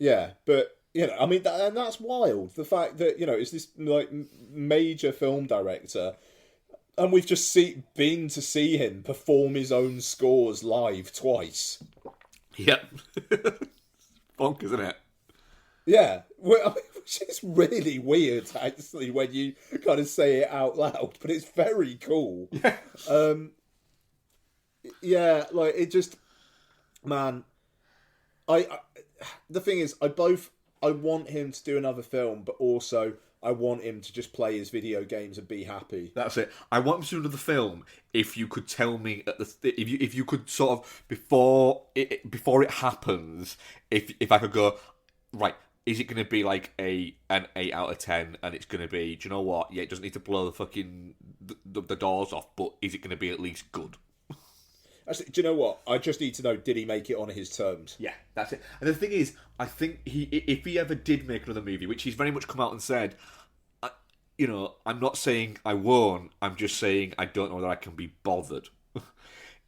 Speaker 4: Yeah, but you know, I mean, and that's wild. The fact that, you know, it's this like major film director, and we've just been to see him perform his own scores live twice.
Speaker 3: Yep. Bonk, isn't it?
Speaker 4: Yeah, well, I mean, which is really weird, actually, when you kind of say it out loud, but it's very cool.
Speaker 3: Yeah.
Speaker 4: Yeah, like, it just, man, the thing is, I want him to do another film, but also I want him to just play his video games and be happy.
Speaker 3: That's it. I want him to do another film. If you could tell me if you could sort of before it happens, if I could go, right, is it going to be like an 8 out of 10, and it's going to be, do you know what? Yeah, it doesn't need to blow the fucking the doors off, but is it going to be at least good?
Speaker 4: Actually, do you know what? I just need to know, did he make it on his terms?
Speaker 3: Yeah, that's it. And the thing is, I think if he ever did make another movie, which he's very much come out and said, you know, I'm not saying I won't. I'm just saying I don't know whether I can be bothered.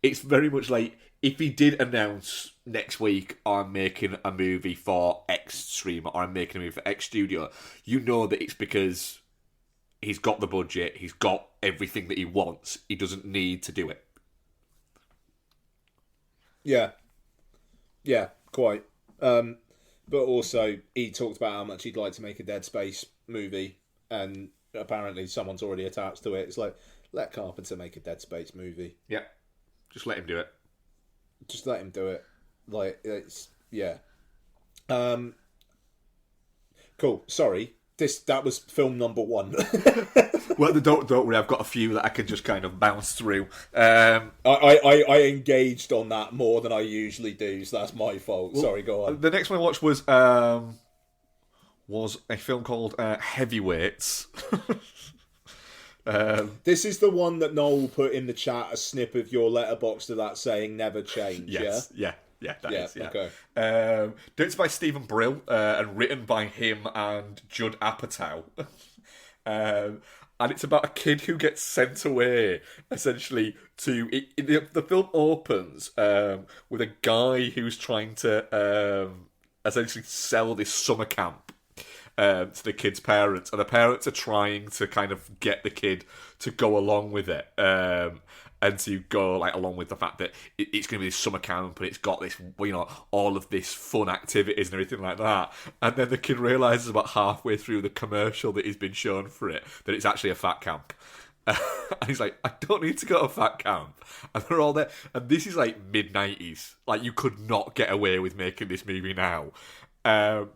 Speaker 3: It's very much like if he did announce next week, I'm making a movie for X streamer or I'm making a movie for X studio, you know that it's because he's got the budget, he's got everything that he wants, he doesn't need to do it.
Speaker 4: Yeah, quite. But also, he talked about how much he'd like to make a Dead Space movie, and apparently someone's already attached to it. It's like, let Carpenter make a Dead Space movie.
Speaker 3: Yeah, just let him do it.
Speaker 4: Just let him do it. Like, it's, yeah. Cool, sorry. That was film number 1.
Speaker 3: Well, don't worry, I've got a few that I can just kind of bounce through.
Speaker 4: I engaged on that more than I usually do, so that's my fault.
Speaker 3: Well,
Speaker 4: sorry, go on.
Speaker 3: The next one I watched was a film called Heavyweights.
Speaker 4: This is the one that Noel put in the chat, a snip of your letterbox to that saying never change,
Speaker 3: yes,
Speaker 4: yeah?
Speaker 3: That is.
Speaker 4: Okay.
Speaker 3: Directed by Stephen Brill and written by him and Judd Apatow. And it's about a kid who gets sent away, essentially, to... The film opens with a guy who's trying to essentially sell this summer camp to the kid's parents, and the parents are trying to kind of get the kid to go along with it. And to go like along with the fact that it's going to be this summer camp and it's got this, you know, all of this fun activities and everything like that. And then the kid realises about halfway through the commercial that he's been shown for it that it's actually a fat camp. And he's like, I don't need to go to a fat camp. And they're all there. And this is like mid-90s. Like, you could not get away with making this movie now. And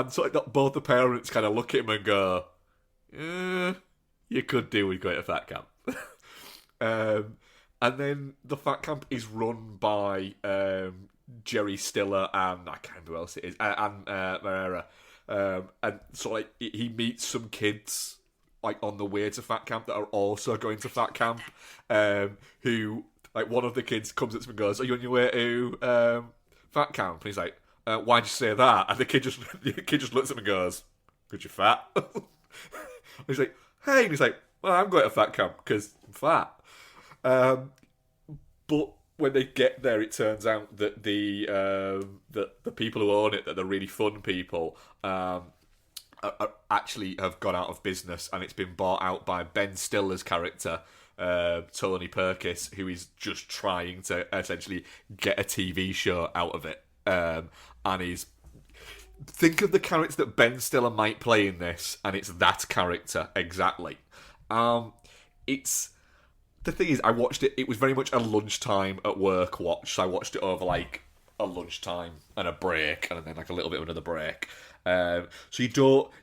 Speaker 3: so like, both the parents kind of look at him and go, you could do with going to a fat camp. And then the fat camp is run by Jerry Stiller and I can't remember who else it is, and Marrera. And so like he meets some kids like on the way to fat camp that are also going to fat camp. Who like one of the kids comes up to him and goes, "Are you on your way to fat camp?" And he's like, "Why'd you say that?" And the kid just looks at him and goes, "'Cause you're fat." And he's like, "Hey," and he's like, "Well, I'm going to fat camp because I'm fat." But when they get there, it turns out that the people who own it, that the really fun people, actually have gone out of business, and it's been bought out by Ben Stiller's character, Tony Perkis, who is just trying to essentially get a TV show out of it. And he's... Think of the character that Ben Stiller might play in this, and it's that character, exactly. It's... The thing is, I watched it, it was very much a lunchtime at work watch, so I watched it over, like, a lunchtime and a break, and then, like, a little bit of another break. So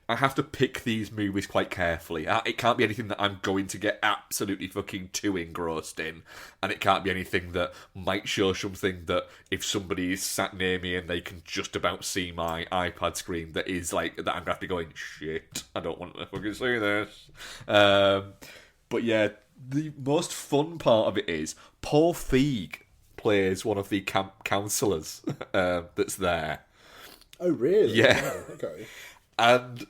Speaker 3: I have to pick these movies quite carefully. It can't be anything that I'm going to get absolutely fucking too engrossed in, and it can't be anything that might show something that if somebody is sat near me and they can just about see my iPad screen, that is, like, that I'm going to have to be going, shit, I don't want to fucking see this. But yeah, the most fun part of it is Paul Feig plays one of the camp counsellors that's there.
Speaker 4: Oh, really?
Speaker 3: Yeah.
Speaker 4: Oh, okay.
Speaker 3: And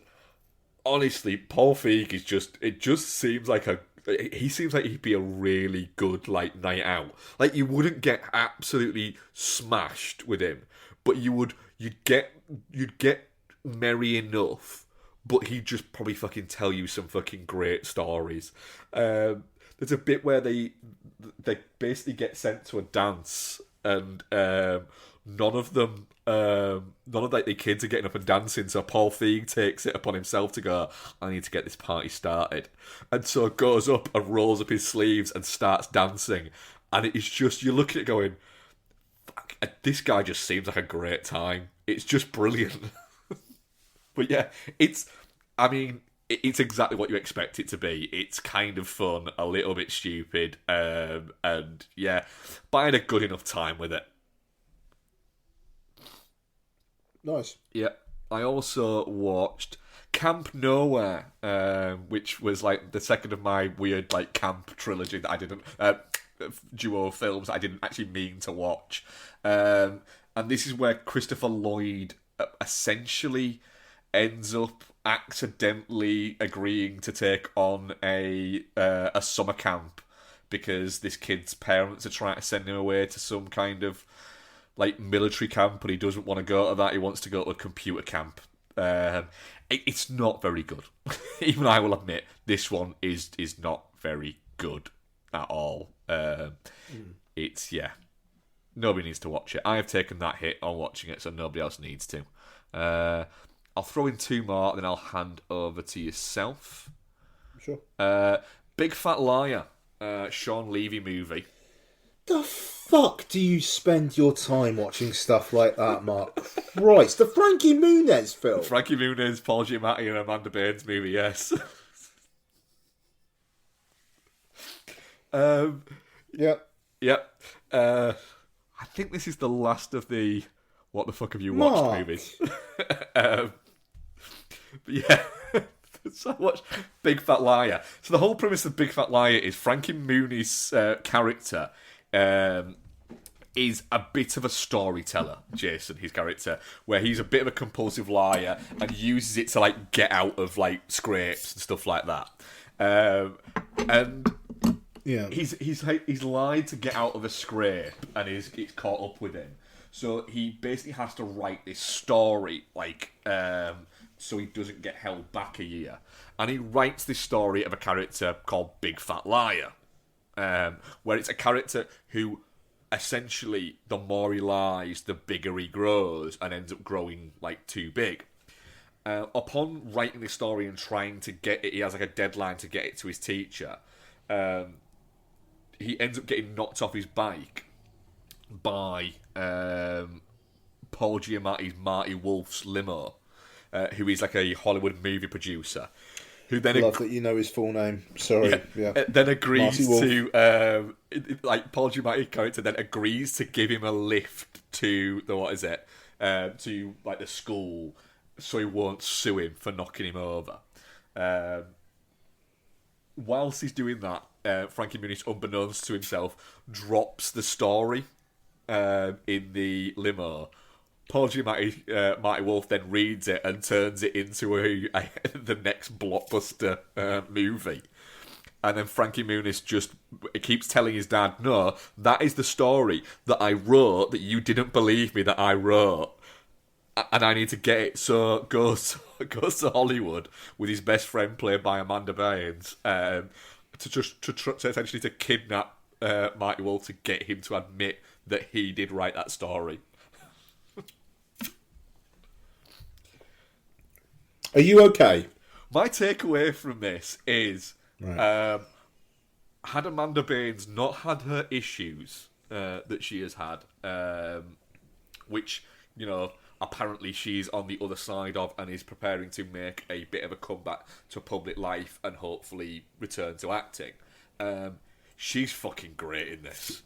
Speaker 3: honestly, Paul Feig is it just seems like he seems like he'd be a really good, like, night out. Like, you wouldn't get absolutely smashed with him, but you'd get merry enough, but he'd just probably fucking tell you some fucking great stories. There's a bit where they basically get sent to a dance, and none of like the kids are getting up and dancing, so Paul Feig takes it upon himself to go, I need to get this party started, and so goes up and rolls up his sleeves and starts dancing, and it's just, you're looking at it going, fuck, this guy just seems like a great time. It's just brilliant. But yeah, it's exactly what you expect it to be. It's kind of fun, a little bit stupid, and yeah, but I had a good enough time with it.
Speaker 4: Nice.
Speaker 3: Yeah. I also watched Camp Nowhere, which was like the second of my weird like camp trilogy that I didn't duo films I didn't actually mean to watch. And this is where Christopher Lloyd essentially ends up accidentally agreeing to take on a summer camp because this kid's parents are trying to send him away to some kind of like military camp, but he doesn't want to go to that. He wants to go to a computer camp. It's not very good. Even I will admit this one is not very good at all. It's nobody needs to watch it. I have taken that hit on watching it, so nobody else needs to. I'll throw in 2 more, then I'll hand over to yourself.
Speaker 4: Sure.
Speaker 3: Big Fat Liar, Sean Levy movie.
Speaker 4: The fuck do you spend your time watching stuff like that, Mark? Christ, the Frankie Muniz film.
Speaker 3: Frankie Muniz, Paul Giamatti, and Amanda Baines movie. Yes.
Speaker 4: Yep.
Speaker 3: I think this is the last of the what the fuck have you watched
Speaker 4: Mark.
Speaker 3: movies. But yeah. So I watched Big Fat Liar. So the whole premise of Big Fat Liar is Frankie Muni's character is a bit of a storyteller, Jason, his character, where he's a bit of a compulsive liar and uses it to like get out of like scrapes and stuff like that. And
Speaker 4: yeah,
Speaker 3: he's lied to get out of a scrape, and it's caught up with him. So he basically has to write this story, like, so he doesn't get held back a year. And he writes this story of a character called Big Fat Liar, where it's a character who, essentially, the more he lies, the bigger he grows, and ends up growing, like, too big. Upon writing this story and trying to get it, he has, like, a deadline to get it to his teacher. He ends up getting knocked off his bike by Paul Giamatti's Marty Wolf's limo, who is like a Hollywood movie producer, who then
Speaker 4: love that you know his full name. Sorry, yeah.
Speaker 3: Then agrees
Speaker 4: Marty
Speaker 3: to like Paul Giamatti's character then agrees to give him a lift to the to like the school, so he won't sue him for knocking him over. Whilst he's doing that, Frankie Muniz, unbeknownst to himself, drops the story in the limo. Paul Giamatti, Marty Wolf then reads it and turns it into the next blockbuster movie. And then Frankie Muniz just keeps telling his dad, no, that is the story that I wrote that you didn't believe me that I wrote. And I need to get it. So goes to Hollywood with his best friend played by Amanda Baines to essentially to kidnap Marty Wolf to get him to admit that he did write that story.
Speaker 4: Are you okay?
Speaker 3: My takeaway from this is,
Speaker 4: Right.
Speaker 3: had Amanda Baines not had her issues that she has had, which, you know, apparently she's on the other side of and is preparing to make a bit of a comeback to public life and hopefully return to acting. She's fucking great in this.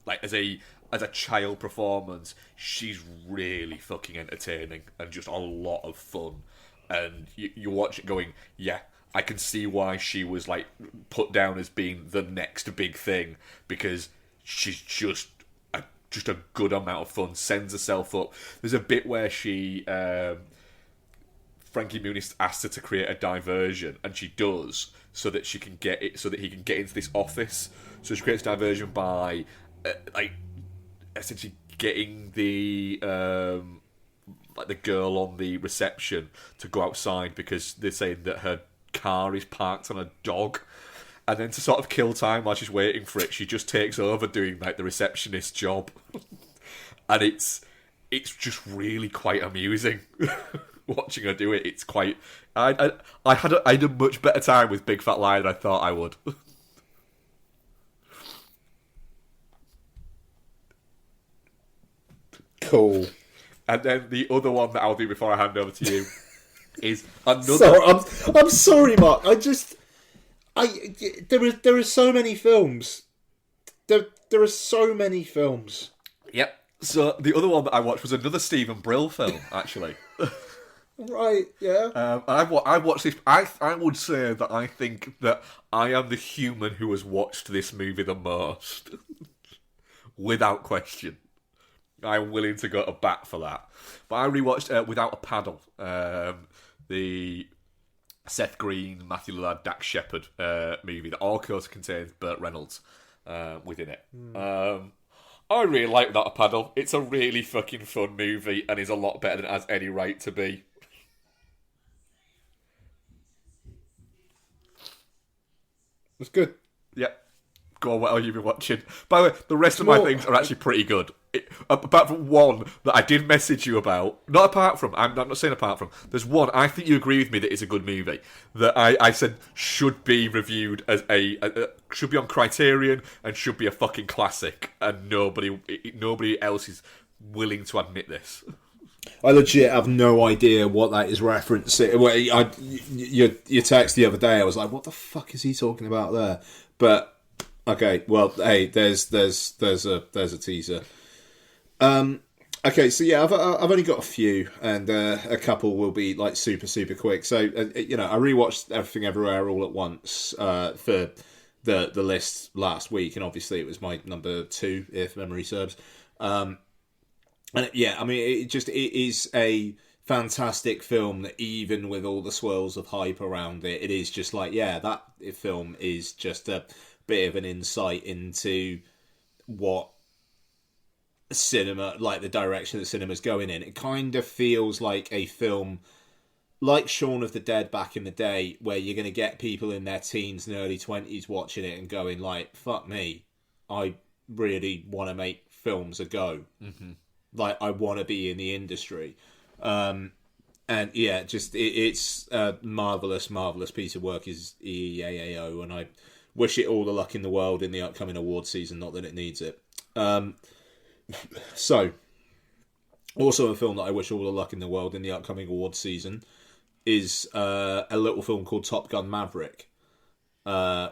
Speaker 3: Like, as a child performance, she's really fucking entertaining and just a lot of fun. And you watch it going, yeah, I can see why she was like put down as being the next big thing, because she's just a good amount of fun, sends herself up. There's a bit where she Frankie Muniz asked her to create a diversion, and she does, so that he can get into this office. So she creates a diversion by essentially getting the the girl on the reception to go outside because they're saying that her car is parked on a dog, and then to sort of kill time while she's waiting for it, she just takes over doing like the receptionist job. And it's just really quite amusing watching her do it. It's quite I had a much better time with Big Fat Liar than I thought I would.
Speaker 4: Cool.
Speaker 3: And then the other one that I'll do before I hand over to you is another.
Speaker 4: Sorry, I'm sorry, Mark. There are so many films. There are so many films.
Speaker 3: Yep. So the other one that I watched was another Stephen Brill film, actually.
Speaker 4: Right. Yeah.
Speaker 3: I watched this. I would say that I think that I am the human who has watched this movie the most, without question. I'm willing to go to bat for that. But I rewatched Without a Paddle, the Seth Green, Matthew Lillard, Dax Shepard movie that also contains Burt Reynolds within it. I really like Not a Paddle. It's a really fucking fun movie and is a lot better than it has any right to be.
Speaker 4: It's good.
Speaker 3: Yep. Go on, what have you been watching? By the way, the rest of my things are actually pretty good. Apart from one that I did message you about. Not apart from, I'm not saying apart from. There's one, I think you agree with me that it's a good movie. That I said should be reviewed as should be on Criterion and should be a fucking classic. And nobody else is willing to admit this.
Speaker 4: I legit have no idea what that is referencing. Well, your text the other day, I was like, what the fuck is he talking about there? But okay, well, hey, there's a teaser. Okay, so yeah, I've only got a few, and a couple will be like super quick. So I rewatched Everything Everywhere All at Once for the list last week, and obviously it was my number 2 if memory serves. And yeah, I mean, it is a fantastic film that even with all the swirls of hype around it, it is just like, yeah, that film is just a bit of an insight into what cinema, like the direction that cinema's going in. It kind of feels like a film like Shaun of the Dead back in the day, where you're going to get people in their teens and early 20s watching it and going like, fuck me, I really want to make films a go. Mm-hmm. Like, I want to be in the industry. And yeah, just it's a marvellous piece of work is EEAAO, and I wish it all the luck in the world in the upcoming award season, not that it needs it. So, also a film that I wish all the luck in the world in the upcoming award season is a little film called Top Gun Maverick,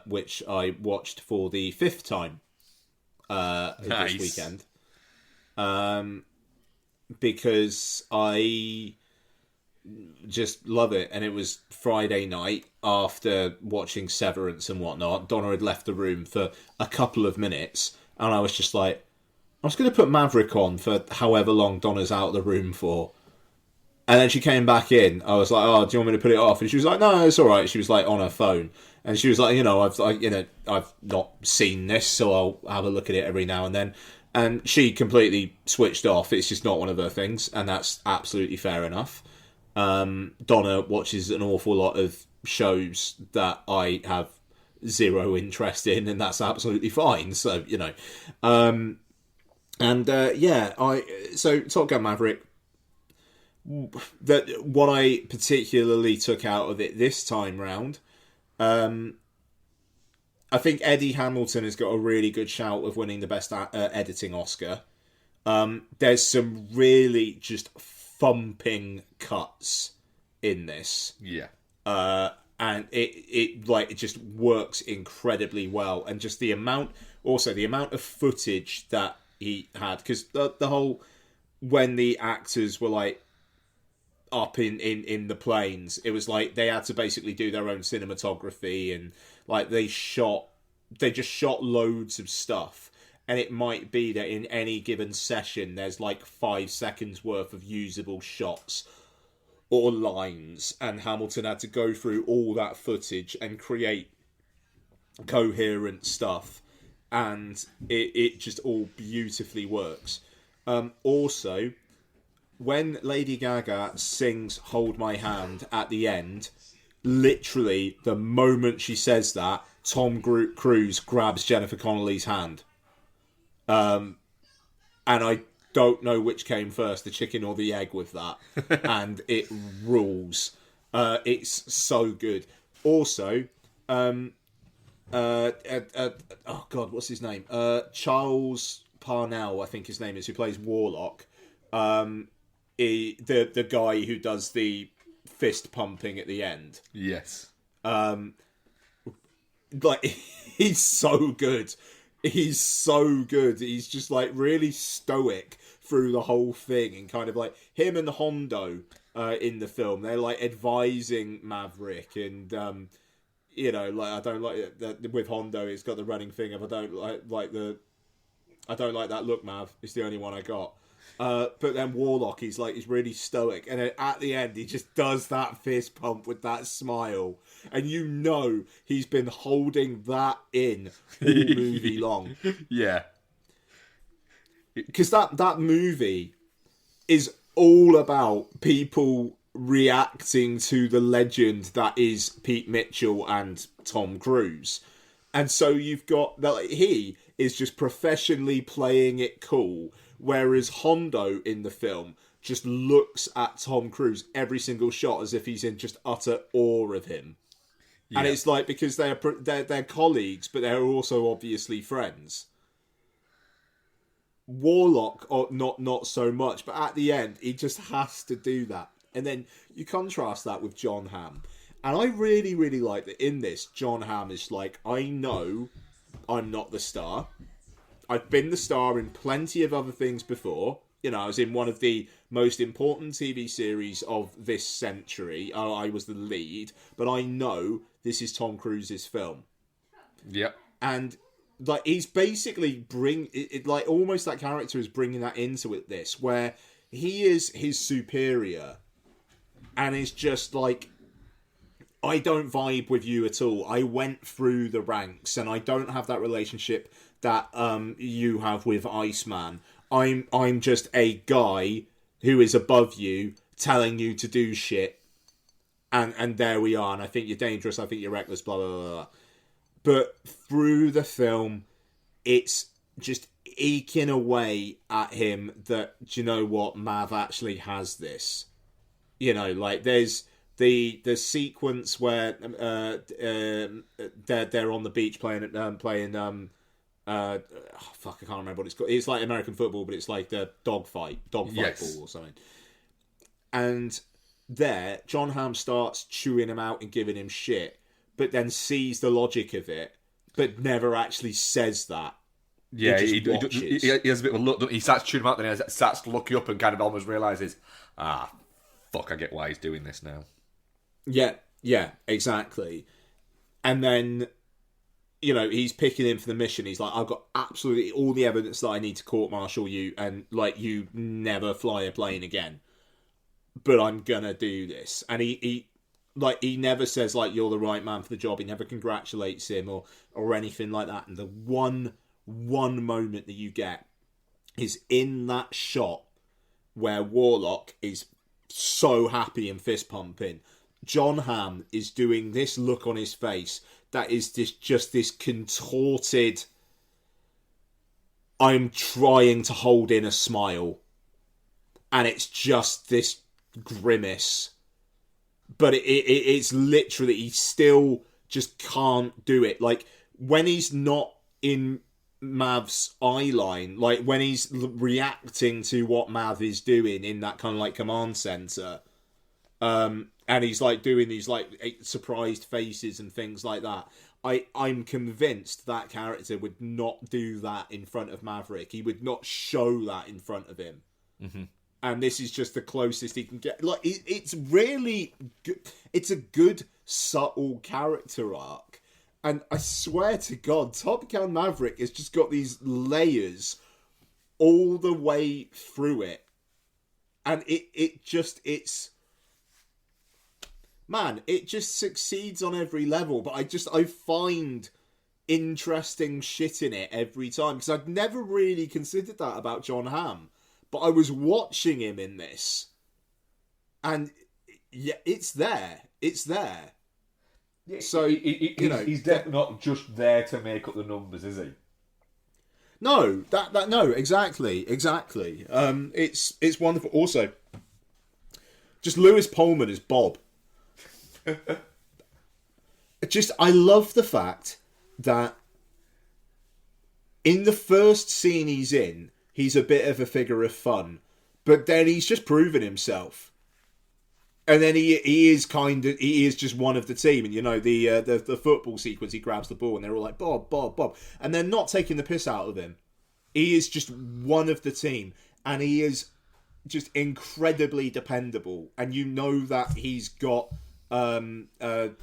Speaker 4: which I watched for the 5th time this weekend. Because I just love it, and it was Friday night after watching Severance and whatnot. Donna had left the room for a couple of minutes, and I was just like, I was going to put Maverick on for however long Donna's out of the room for. And then she came back in. I was like, "Oh, do you want me to put it off?" And she was like, "No, it's all right." She was like on her phone, and she was like, I've not seen this, so I'll have a look at it every now and then." And she completely switched off. It's just not one of her things, and that's absolutely fair enough. Donna watches an awful lot of shows that I have zero interest in, and that's absolutely fine. So, so Top Gun Maverick, that what I particularly took out of it this time round, I think Eddie Hamilton has got a really good shout of winning the Best Editing Oscar. There's some really just thumping cuts in this.
Speaker 3: Yeah.
Speaker 4: And it just works incredibly well. And just the amount of footage that he had, because the whole, when the actors were like up in the planes, it was like they had to basically do their own cinematography, and like they just shot loads of stuff, and it might be that in any given session there's like 5 seconds worth of usable shots or lines, and Hamilton had to go through all that footage and create coherent stuff, and it just all beautifully works. Also, when Lady Gaga sings Hold My Hand at the end, literally the moment she says that, Tom Cruise grabs Jennifer Connelly's hand. And I don't know which came first, the chicken or the egg with that. And it rules. It's so good. Also, oh God, what's his name? Charles Parnell, I think his name is, who plays Warlock. The guy who does the fist pumping at the end.
Speaker 3: Yes.
Speaker 4: Like, he's so good. He's so good. He's just like really stoic through the whole thing, and kind of like him and Hondo in the film, they're like advising Maverick, and like, I don't like that with Hondo. It's got the running thing of I don't like that look, Mav. It's the only one I got. But then Warlock is he's really stoic, and then at the end he just does that fist pump with that smile, and you know he's been holding that in all movie long.
Speaker 3: Yeah,
Speaker 4: because that movie is all about people reacting to the legend that is Pete Mitchell and Tom Cruise, and so you've got that he is just professionally playing it cool. Whereas Hondo in the film just looks at Tom Cruise every single shot as if he's in just utter awe of him. Yeah. And it's because they're colleagues, but they're also obviously friends. Warlock, not so much, but at the end, he just has to do that. And then you contrast that with John Hamm. And I really, really like that in this, John Hamm is I know I'm not the star. I've been the star in plenty of other things before. I was in one of the most important TV series of this century. I was the lead, but I know this is Tom Cruise's film.
Speaker 3: Yep.
Speaker 4: And he's basically almost that character is bringing that into it. This where he is his superior, and is just I don't vibe with you at all. I went through the ranks, and I don't have that relationship that you have with Iceman. I'm just a guy who is above you, telling you to do shit, and there we are. And I think you're dangerous. I think you're reckless. Blah blah blah. Blah. But through the film, it's just eking away at him that, do you know what, Mav actually has this. There's the sequence where they're on the beach playing I can't remember what it's called. It's like American football, but it's like the dogfight
Speaker 3: yes.
Speaker 4: ball or something. And there, John Hamm starts chewing him out and giving him shit, but then sees the logic of it, but never actually says that.
Speaker 3: Yeah, he has a bit of a look. He starts chewing him out, then he starts to look up and kind of almost realises, fuck, I get why he's doing this now.
Speaker 4: Yeah, exactly. And then, he's picking him for the mission. He's like, I've got absolutely all the evidence that I need to court-martial you, and, you never fly a plane again. But I'm gonna do this. And he never says, you're the right man for the job. He never congratulates him or anything like that. And the one moment that you get is in that shot where Warlock is so happy and fist pumping. John Hamm is doing this look on his face that is this contorted, I'm trying to hold in a smile, and it's just this grimace. But it's literally, he still just can't do it. When he's not in Mav's eye line, when he's reacting to what Mav is doing in that kind of command center, and he's doing these surprised faces and things like that. I'm convinced that character would not do that in front of Maverick. He would not show that in front of him.
Speaker 3: Mm-hmm.
Speaker 4: And this is just the closest he can get. It's really good. It's a good, subtle character arc. And I swear to God, Top Gun Maverick has just got these layers all the way through it. And it just succeeds on every level. But I find interesting shit in it every time. Because I'd never really considered that about John Hamm. But I was watching him in this, and yeah, it's there. It's there.
Speaker 3: Yeah,
Speaker 4: so
Speaker 3: he's definitely not just there to make up the numbers, is he?
Speaker 4: No, no, exactly. It's wonderful. Also, just Lewis Pullman as Bob. I love the fact that in the first scene he's in, he's a bit of a figure of fun, but then he's just proven himself, and then he is just one of the team. And the football sequence, he grabs the ball, and they're all like Bob, and they're not taking the piss out of him. He is just one of the team, and he is just incredibly dependable. And you know that he's got Monica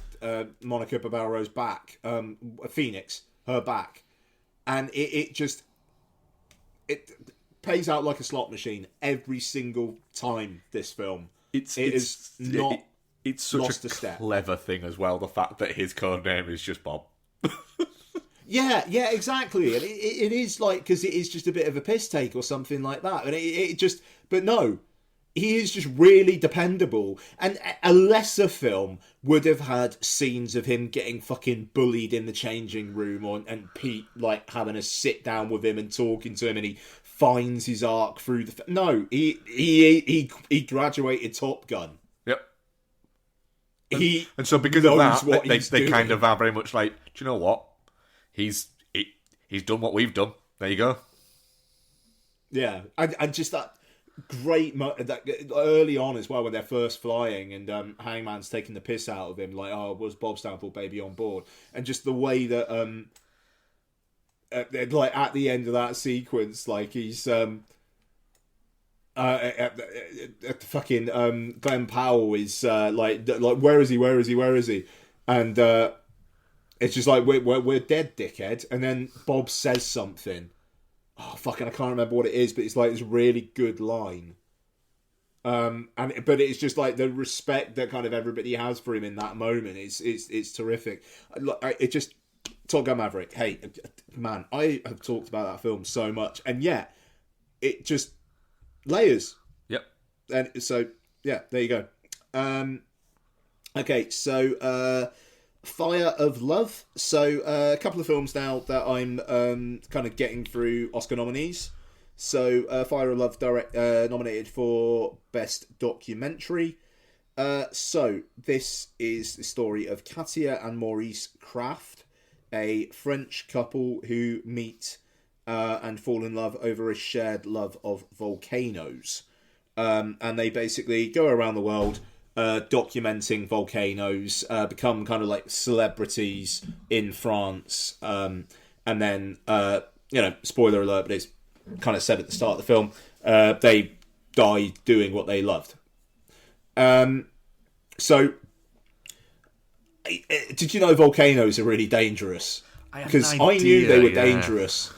Speaker 4: Barbara's back, Phoenix, her back, and pays out like a slot machine every single time. This film, it's not.
Speaker 3: It's such
Speaker 4: lost
Speaker 3: a
Speaker 4: step.
Speaker 3: clever thing as well. The fact that his code name is just Bob.
Speaker 4: Yeah, exactly. And it is like, because it is just a bit of a piss take or something like that. And it just, but no, he is just really dependable. And a lesser film would have had scenes of him getting fucking bullied in the changing room, and Pete like having a sit down with him and talking to him, and he finds his arc through the. No, he graduated Top Gun.
Speaker 3: Yep.
Speaker 4: And
Speaker 3: so because of that, they kind of are very much like, do you know what? He's done what we've done. There you go.
Speaker 4: Yeah, and just that great that early on as well when they're first flying and Hangman's taking the piss out of him, like, oh, was Bob Stanford baby on board, and just the way that like at the end of that sequence, like he's fucking Glenn Powell is like where is he, and it's just like we're dead, dickhead. And then Bob says something. Oh fucking, I can't remember what it is, but it's like this really good line. But it's just like the respect that kind of everybody has for him in that moment. It's terrific. It just Top Gun Maverick. Hey, man, I have talked about that film so much, and yet it just layers.
Speaker 3: Yep.
Speaker 4: And so yeah, there you go. Okay, so. Fire of Love. So a couple of films now that I'm kind of getting through Oscar nominees. So Fire of Love nominated for Best Documentary. So this is the story of Katia and Maurice Kraft, a French couple who meet and fall in love over a shared love of volcanoes. And they basically go around the world documenting volcanoes, become kind of like celebrities in France, and then spoiler alert, but it's kind of said at the start of the film, they died doing what they loved. So did you know volcanoes are really dangerous? Because I knew they were dangerous,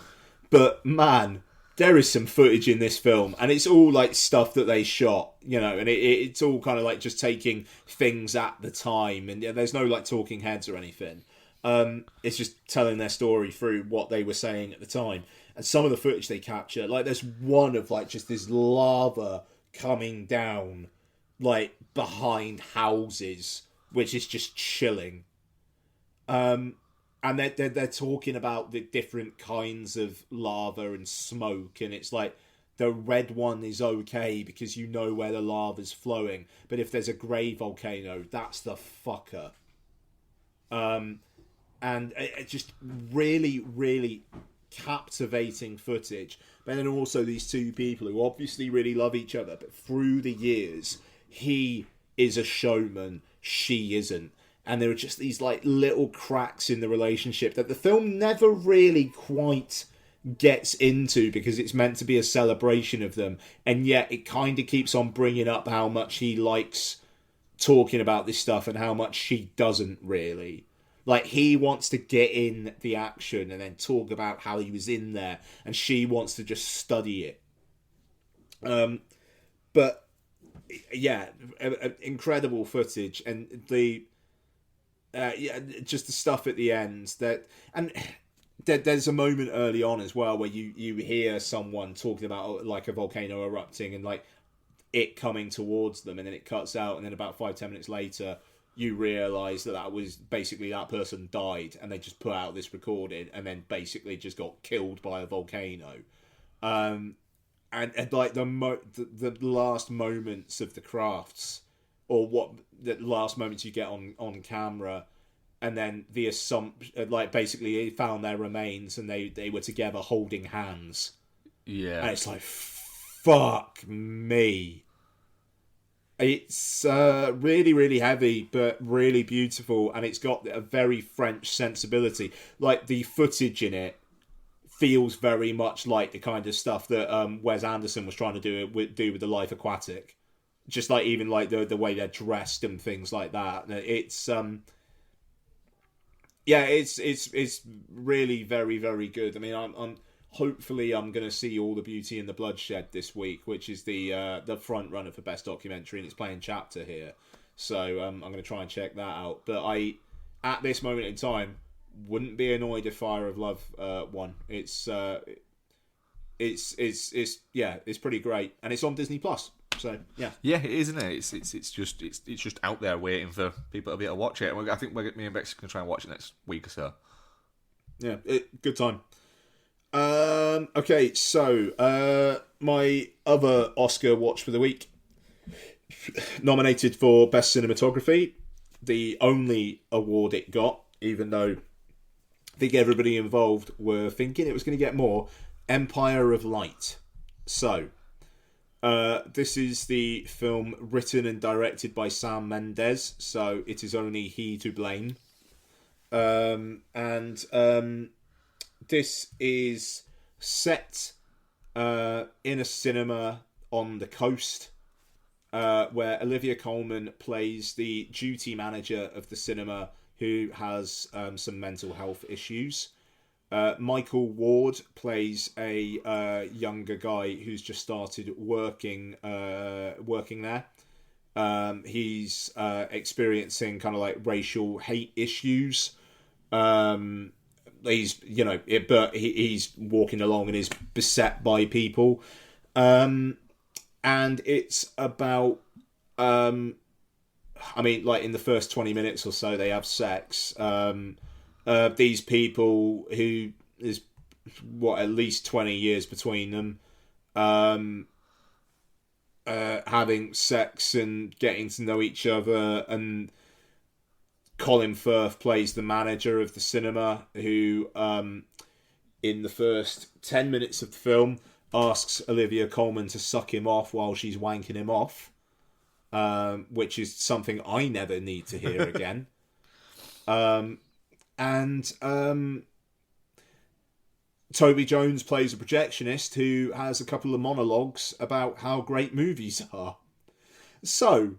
Speaker 4: but man, there is some footage in this film, and it's all like stuff that they shot, and it's all kind of like just taking things at the time, and there's no like talking heads or anything. It's just telling their story through what they were saying at the time. And some of the footage they capture, like there's one of like just this lava coming down like behind houses, which is just chilling. And they're talking about the different kinds of lava and smoke, and it's like the red one is okay because you know where the lava's flowing, but if there's a grey volcano, that's the fucker. And it's just really, really captivating footage. But then also these two people who obviously really love each other, but through the years, he is a showman, she isn't. And there are just these like little cracks in the relationship that the film never really quite gets into because it's meant to be a celebration of them. And yet it kind of keeps on bringing up how much he likes talking about this stuff and how much she doesn't really. Like, he wants to get in the action and then talk about how he was in there, and she wants to just study it. But yeah, incredible footage, and just the stuff at the end there's a moment early on as well where you hear someone talking about like a volcano erupting and like it coming towards them, and then it cuts out, and then about 5-10 minutes later you realise that was basically that person died, and they just put out this recording and then basically just got killed by a volcano. And like the last moments of the Crafts, or what the last moments you get on camera, and then the assumption, like basically they found their remains and they were together holding hands.
Speaker 3: Yeah.
Speaker 4: And it's like, fuck me. It's really, really heavy, but really beautiful, and it's got a very French sensibility. Like, the footage in it feels very much like the kind of stuff that Wes Anderson was trying to do with The Life Aquatic. Just like even like the way they're dressed and things like that. It's it's really very, very good. I mean, I'm hopefully I'm going to see All the Beauty and the Bloodshed this week, which is the front runner for Best Documentary, and it's playing Chapter here. So I'm going to try and check that out. But at this moment in time, wouldn't be annoyed if Fire of Love won. It's pretty great, and it's on Disney Plus. So yeah,
Speaker 3: it is, isn't it? It's just out there waiting for people to be able to watch it. I think me and Bex are going to try and watch it next week or so.
Speaker 4: Yeah, good time. Okay, so my other Oscar watch for the week, nominated for Best Cinematography, the only award it got, even though I think everybody involved were thinking it was going to get more, Empire of Light. So, this is the film written and directed by Sam Mendes, so it is only he to blame. This is set in a cinema on the coast, where Olivia Colman plays the duty manager of the cinema who has some mental health issues. Michael Ward plays a younger guy who's just started working there. He's experiencing kind of like racial hate issues. He's he's walking along and is beset by people, and it's about in the first 20 minutes or so they have sex. These people who is at least 20 years between them, having sex and getting to know each other. And Colin Firth plays the manager of the cinema who, in the first 10 minutes of the film, asks Olivia Colman to suck him off while she's wanking him off, which is something I never need to hear again. Toby Jones plays a projectionist who has a couple of monologues about how great movies are. So,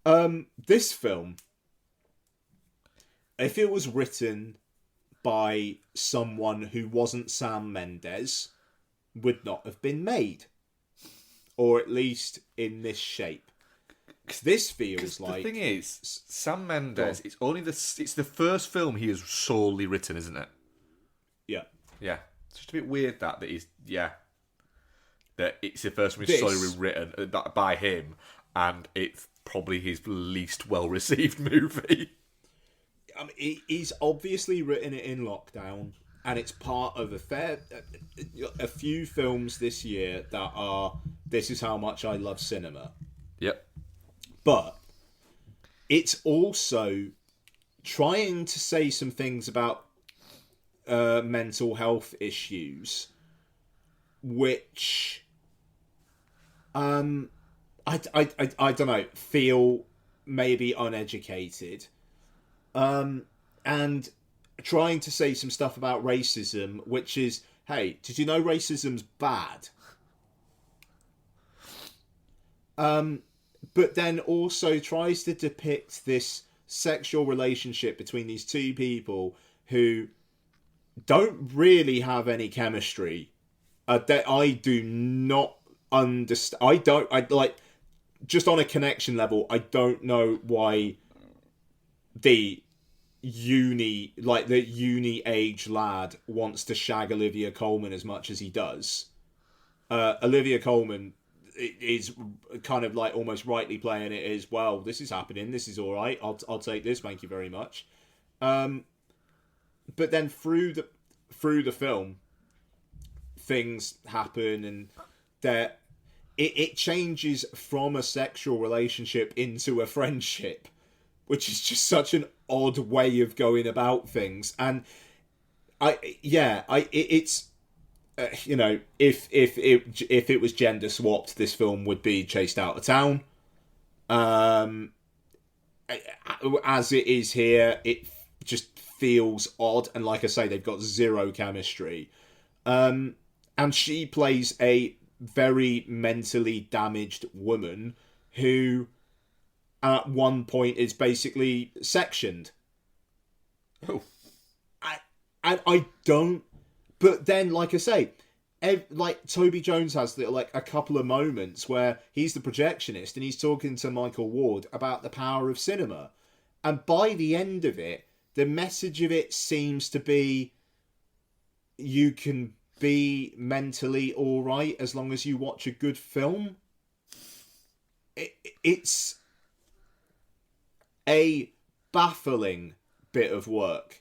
Speaker 4: this film, if it was written by someone who wasn't Sam Mendes, would not have been made. Or at least in this shape. Because this feels like...
Speaker 3: The thing is, Sam Mendes, it's the first film he has solely written, isn't it?
Speaker 4: Yeah.
Speaker 3: Yeah. It's just a bit weird that it's the first one he's solely written by him, and it's probably his least well-received movie.
Speaker 4: I mean, he's obviously written it in lockdown, and it's part of a few films this year that are, this is how much I love cinema.
Speaker 3: Yep.
Speaker 4: But it's also trying to say some things about mental health issues, which I don't know, feel maybe uneducated, and trying to say some stuff about racism, which is, hey, did you know racism's bad? But then also tries to depict this sexual relationship between these two people who don't really have any chemistry. That I do not understand. Just on a connection level, I don't know why the uni age lad wants to shag Olivia Colman as much as he does. Olivia Colman is kind of like almost rightly playing it as, well, this is happening, this is all right, I'll take this, thank you very much. But then through the film, things happen, and it changes from a sexual relationship into a friendship, which is just such an odd way of going about things. And it's if it was gender swapped, this film would be chased out of town. As it is here, it just feels odd, and like I say, they've got zero chemistry. And she plays a very mentally damaged woman who at one point is basically sectioned.
Speaker 3: Oh.
Speaker 4: I don't But then, like I say, like Toby Jones has like a couple of moments where he's the projectionist and he's talking to Michael Ward about the power of cinema, and by the end of it, the message of it seems to be you can be mentally all right as long as you watch a good film. It's a baffling bit of work.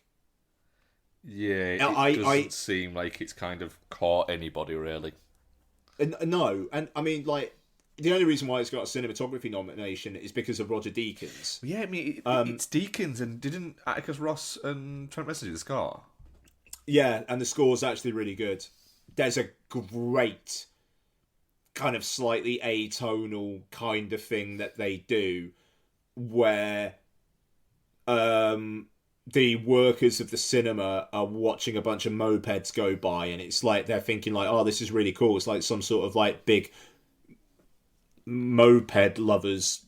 Speaker 3: Yeah, it doesn't seem like it's kind of caught anybody, really.
Speaker 4: No, and I mean, like, the only reason why it's got a cinematography nomination is because of Roger Deakins.
Speaker 3: Yeah, I mean, it's Deakins, and didn't Atticus Ross and Trent Reznor do the score?
Speaker 4: Yeah, and the score's actually really good. There's a great kind of slightly atonal kind of thing that they do where the workers of the cinema are watching a bunch of mopeds go by, and it's like they're thinking like, oh, this is really cool. It's like some sort of like big moped lovers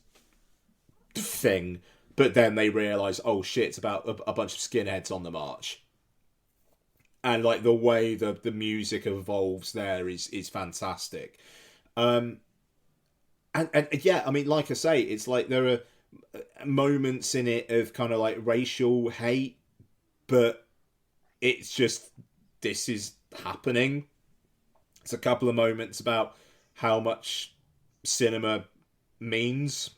Speaker 4: thing, but then they realise, oh shit, it's about a bunch of skinheads on the march. And like the way the music evolves there is fantastic. And yeah, I mean, like I say, it's like there are moments in it of kind of like racial hate, but it's just, this is happening. It's a couple of moments about how much cinema means,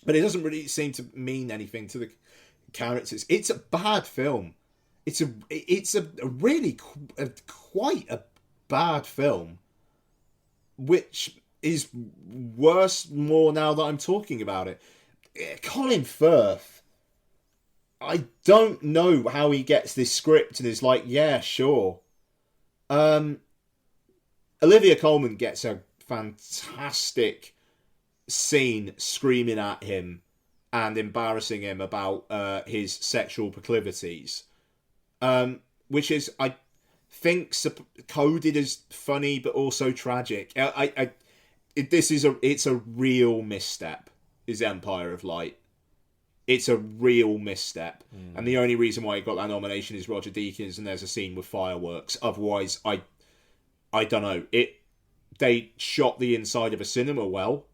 Speaker 4: but it doesn't really seem to mean anything to the characters. It's a bad film. It's a really quite a bad film, which is worse more now that I'm talking about it. Colin Firth, I don't know how he gets this script and is like, yeah, sure. Olivia Colman gets a fantastic scene screaming at him and embarrassing him about his sexual proclivities, which is, I think, coded as funny but also tragic. It's a real misstep, is Empire of Light. It's a real misstep. And the only reason why he got that nomination is Roger Deakins, and there's a scene with fireworks. Otherwise, I don't know. They shot the inside of a cinema well.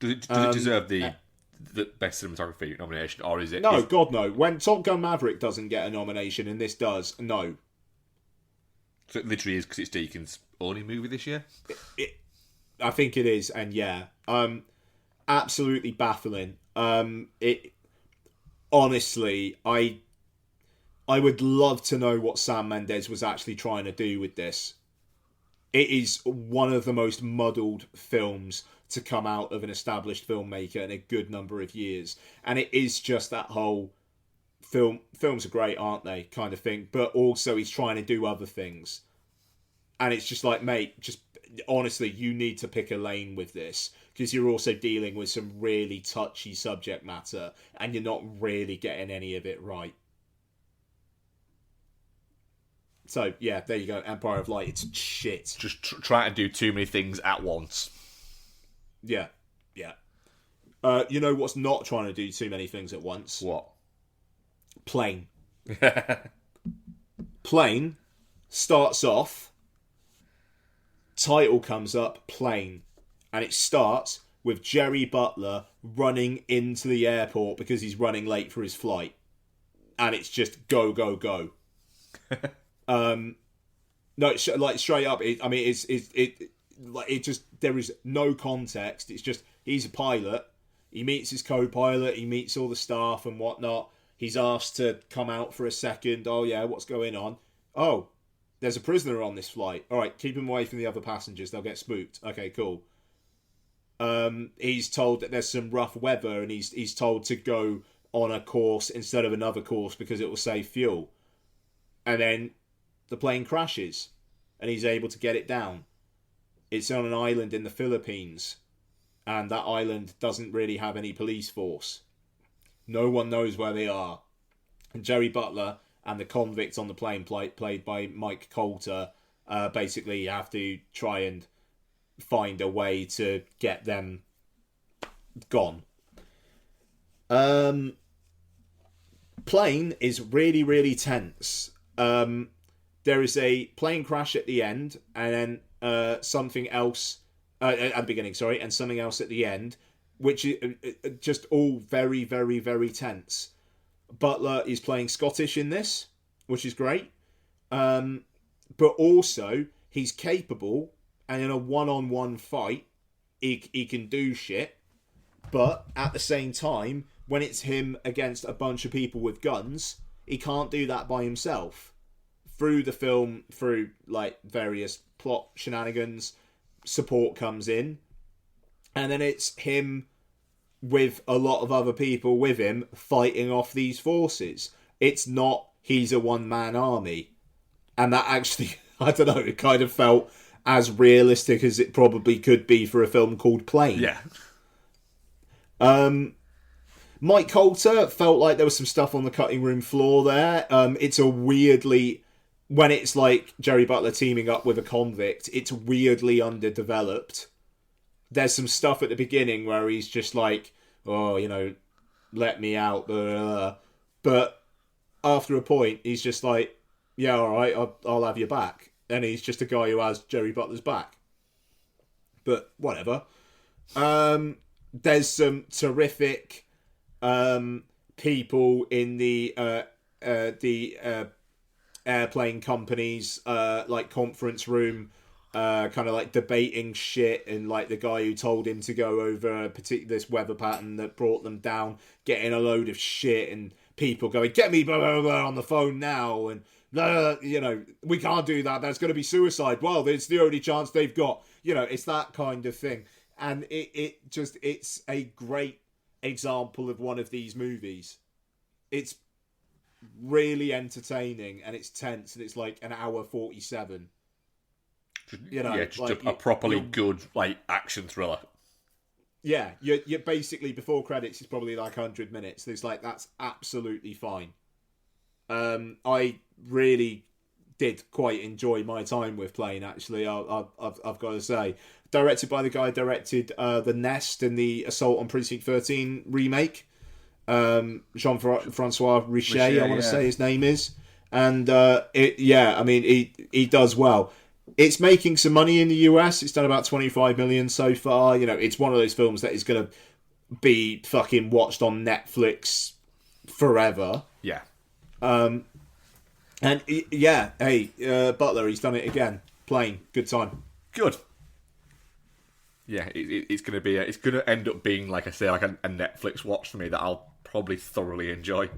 Speaker 3: Does it deserve the best cinematography nomination, or is it?
Speaker 4: No, God no. When Top Gun Maverick doesn't get a nomination and this does, no.
Speaker 3: So it literally is because it's Deakins' only movie this year?
Speaker 4: I think it is, and yeah. Absolutely baffling. Honestly, I would love to know what Sam Mendes was actually trying to do with this. It is one of the most muddled films to come out of an established filmmaker in a good number of years. And it is just that whole films are great, aren't they, kind of thing. But also he's trying to do other things. And it's just like, mate, just honestly, you need to pick a lane with this, because you're also dealing with some really touchy subject matter and you're not really getting any of it right. So, yeah, there you go. Empire of Light, it's shit.
Speaker 3: Just trying to do too many things at once.
Speaker 4: Yeah, yeah. You know what's not trying to do too many things at once?
Speaker 3: What?
Speaker 4: Plane. Plane starts off, title comes up, Plane, and it starts with Jerry Butler running into the airport because he's running late for his flight. And it's just go, go, go. No, like straight up. It just, there is no context. It's just, he's a pilot. He meets his co-pilot. He meets all the staff and whatnot. He's asked to come out for a second. Oh yeah, what's going on? Oh, there's a prisoner on this flight. All right, keep him away from the other passengers. They'll get spooked. Okay, cool. He's told that there's some rough weather, and he's told to go on a course instead of another course because it will save fuel. And then the plane crashes, and he's able to get it down. It's on an island in the Philippines, and that island doesn't really have any police force. No one knows where they are. And Jerry Butler and the convict on the plane, played by Mike Coulter, basically have to try and find a way to get them gone. Plane is really, really tense. there is a plane crash at the end, and then something else at the beginning, sorry, and something else at the end, which is just all very, very, very tense. Butler is playing Scottish in this, which is great. But also, he's capable, and in a one-on-one fight, he can do shit. But at the same time, when it's him against a bunch of people with guns, he can't do that by himself. Through the film, through like various plot shenanigans, support comes in, and then it's him with a lot of other people with him fighting off these forces. It's not he's a one-man army. And that actually, I don't know, it kind of felt as realistic as it probably could be for a film called Plane.
Speaker 3: Yeah.
Speaker 4: Mike Coulter felt like there was some stuff on the cutting room floor there. It's a weirdly, when it's like Jerry Butler teaming up with a convict, it's weirdly underdeveloped. There's some stuff at the beginning where he's just like, oh, you know, let me out. Blah, blah, blah. But after a point, he's just like, yeah, all right, I'll have your back. And he's just a guy who has Jerry Butler's back. But whatever. There's some terrific people in the airplane companies, like conference room, kind of like debating shit, and like the guy who told him to go over this weather pattern that brought them down, getting a load of shit, and people going, get me blah, blah, blah, on the phone now, and you know, we can't do that, that's going to be suicide. Well, it's the only chance they've got. You know, it's that kind of thing. And it's a great example of one of these movies. It's really entertaining, and it's tense, and it's like an hour 47. You know,
Speaker 3: yeah, just
Speaker 4: like
Speaker 3: a properly good like action thriller.
Speaker 4: Yeah, you're basically, before credits, it's probably like 100 minutes. There's like, that's absolutely fine. I really did quite enjoy my time with Plane, actually. I've got to say, directed by the guy who directed The Nest and the Assault on Precinct 13 remake, Jean-Francois Richet, I want to say his name is, and he does well. It's making some money in the US. It's done about 25 million so far. You know, it's one of those films that is going to be fucking watched on Netflix forever.
Speaker 3: Yeah.
Speaker 4: And yeah, hey, Butler, he's done it again. Plane, good time.
Speaker 3: Good. Yeah, it's gonna be. It's gonna end up being, like I say, like a Netflix watch for me that I'll probably thoroughly enjoy.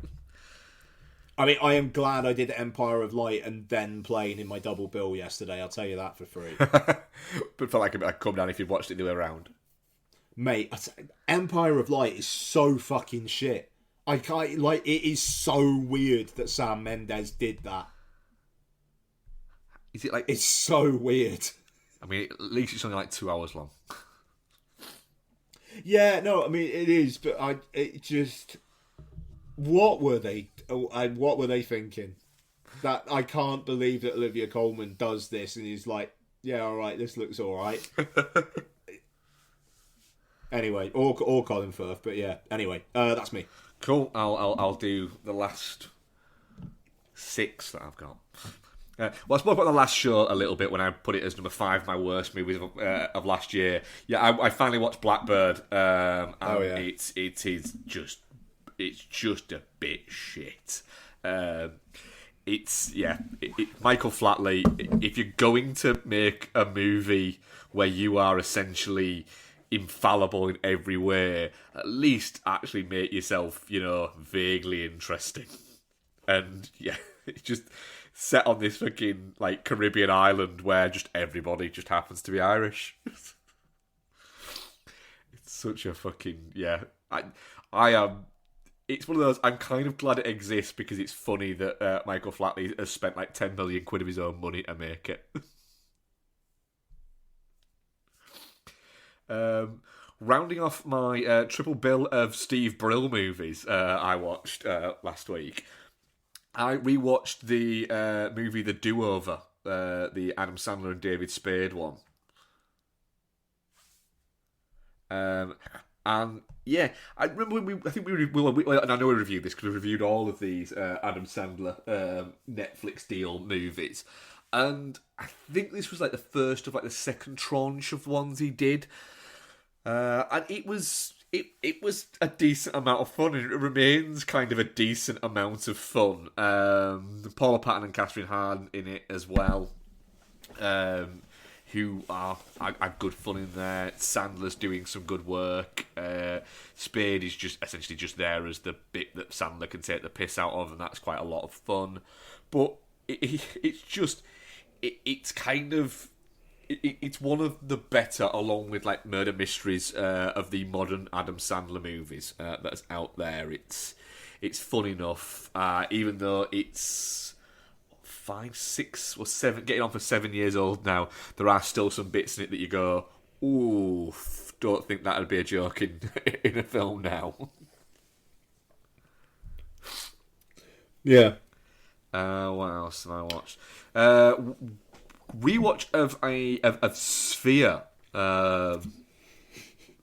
Speaker 4: I mean, I am glad I did Empire of Light and then Plane in my double bill yesterday. I'll tell you that for free.
Speaker 3: But felt like I'd come down if you'd watched it the way around.
Speaker 4: Mate, Empire of Light is so fucking shit. I can't, like, it is so weird that Sam Mendes did that.
Speaker 3: Is it like...
Speaker 4: It's so weird.
Speaker 3: I mean, at least it's only like 2 hours long.
Speaker 4: Yeah, no, I mean, it is, but it just... What were they thinking? That I can't believe that Olivia Colman does this and he's like, yeah, alright, this looks alright. Anyway, or Colin Firth, but yeah, anyway, that's me.
Speaker 3: Cool. I'll do the last 6 that I've got. Well, I spoke about the last show a little bit when I put it as number 5, my worst movies of last year. Yeah, I finally watched Blackbird. It's just a bit shit. Michael Flatley. If you're going to make a movie where you are essentially infallible in every way, at least actually make yourself, you know, vaguely interesting. And yeah, it's just set on this fucking like Caribbean island where just everybody just happens to be Irish. It's such a fucking I am. It's one of those. I'm kind of glad it exists because it's funny that Michael Flatley has spent like 10 million quid of his own money to make it. Rounding off my triple bill of Steve Brill movies I watched last week, I rewatched the movie The Do-Over, the Adam Sandler and David Spade one. And yeah, I remember and I know we reviewed this because we reviewed all of these Adam Sandler Netflix deal movies, and I think this was like the first of like the second tranche of ones he did, and it was a decent amount of fun, and it remains kind of a decent amount of fun. Paula Patton and Catherine Hahn in it as well. Who are good fun in there. Sandler's doing some good work. Spade is just essentially just there as the bit that Sandler can take the piss out of, and that's quite a lot of fun. But it's kind of it's one of the better, along with like murder mysteries of the modern Adam Sandler movies that's out there. It's fun enough, even though it's 5, 6, or 7, getting on for 7 years old now. There are still some bits in it that you go, ooh, don't think that'd be a joke in a film now.
Speaker 4: Yeah.
Speaker 3: What else have I watched? Rewatch of Sphere,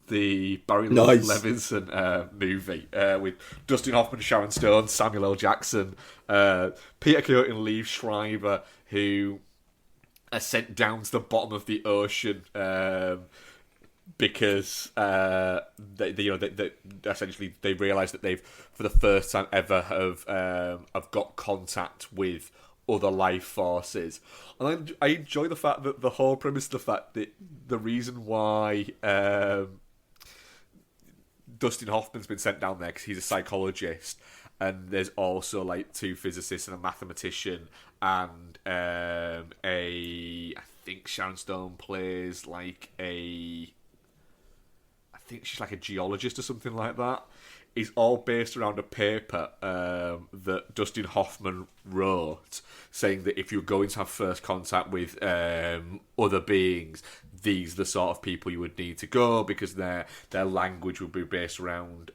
Speaker 3: the Barry Levinson movie with Dustin Hoffman, Sharon Stone, Samuel L. Jackson, Peter Coyote and Liev Schreiber, who are sent down to the bottom of the ocean because they essentially they realise that they've, for the first time ever, have got contact with other life forces. And I enjoy the fact that the whole premise of the fact that the reason why Dustin Hoffman's been sent down there because he's a psychologist, and there's also like 2 physicists and a mathematician, and I think Sharon Stone plays like I think she's like a geologist or something like that. Is all based around a paper that Dustin Hoffman wrote, saying that if you're going to have first contact with other beings, these are the sort of people you would need to go, because their language would be based around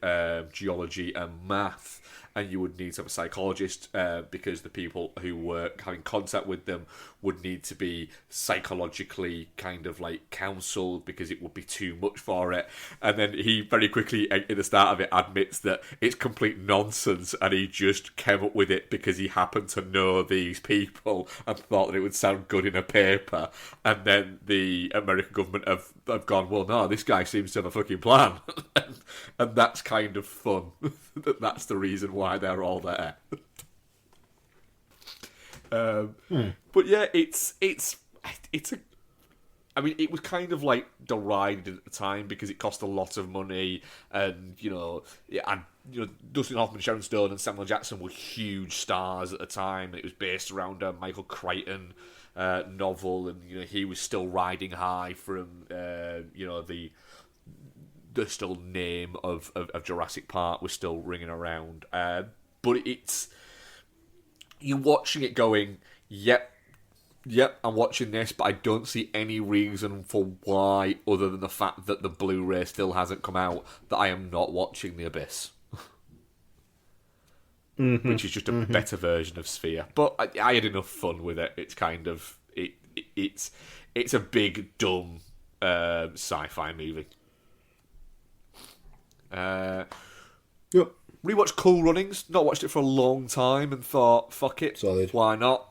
Speaker 3: geology and math, and you would need to have a psychologist because the people who were having contact with them would need to be psychologically kind of like counselled, because it would be too much for it. And then he very quickly, in the start of it, admits that it's complete nonsense, and he just came up with it because he happened to know these people and thought that it would sound good in a paper. And then the American government have gone, well, no, this guy seems to have a fucking plan. And that's kind of fun. That's the reason why they're all there. But yeah, it's a. I mean, it was kind of like derided at the time because it cost a lot of money, and Dustin Hoffman, Sharon Stone, and Samuel Jackson were huge stars at the time. It was based around a Michael Crichton novel, and he was still riding high from the still name of Jurassic Park was still ringing around. But you're watching it going, yep, I'm watching this, but I don't see any reason for why, other than the fact that the Blu-ray still hasn't come out, that I am not watching The Abyss. Mm-hmm. Which is just a better version of Sphere. But I had enough fun with it. It's kind of... It's a big, dumb sci-fi movie.
Speaker 4: Yep.
Speaker 3: Rewatched Cool Runnings. Not watched it for a long time and thought, fuck it.
Speaker 4: Solid.
Speaker 3: Why not?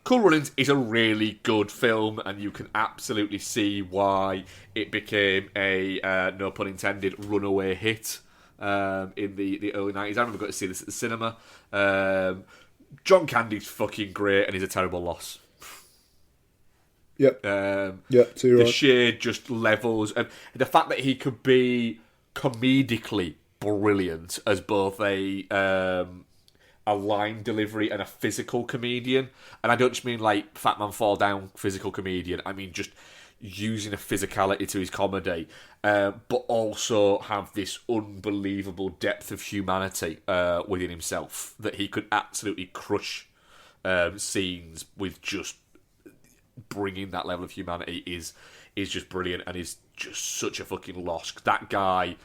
Speaker 3: Cool Runnings is a really good film, and you can absolutely see why it became a, no pun intended, runaway hit in the early 90s. I remember going to see this at the cinema. John Candy's fucking great, and he's a terrible loss.
Speaker 4: Yep. Yep, so you're
Speaker 3: the
Speaker 4: right.
Speaker 3: sheer just levels, and the fact that he could be comedically brilliant as both a line delivery and a physical comedian. And I don't just mean like Fat Man Fall Down physical comedian. I mean just using a physicality to his comedy, but also have this unbelievable depth of humanity within himself, that he could absolutely crush scenes with just bringing that level of humanity is just brilliant, and is just such a fucking loss. That guy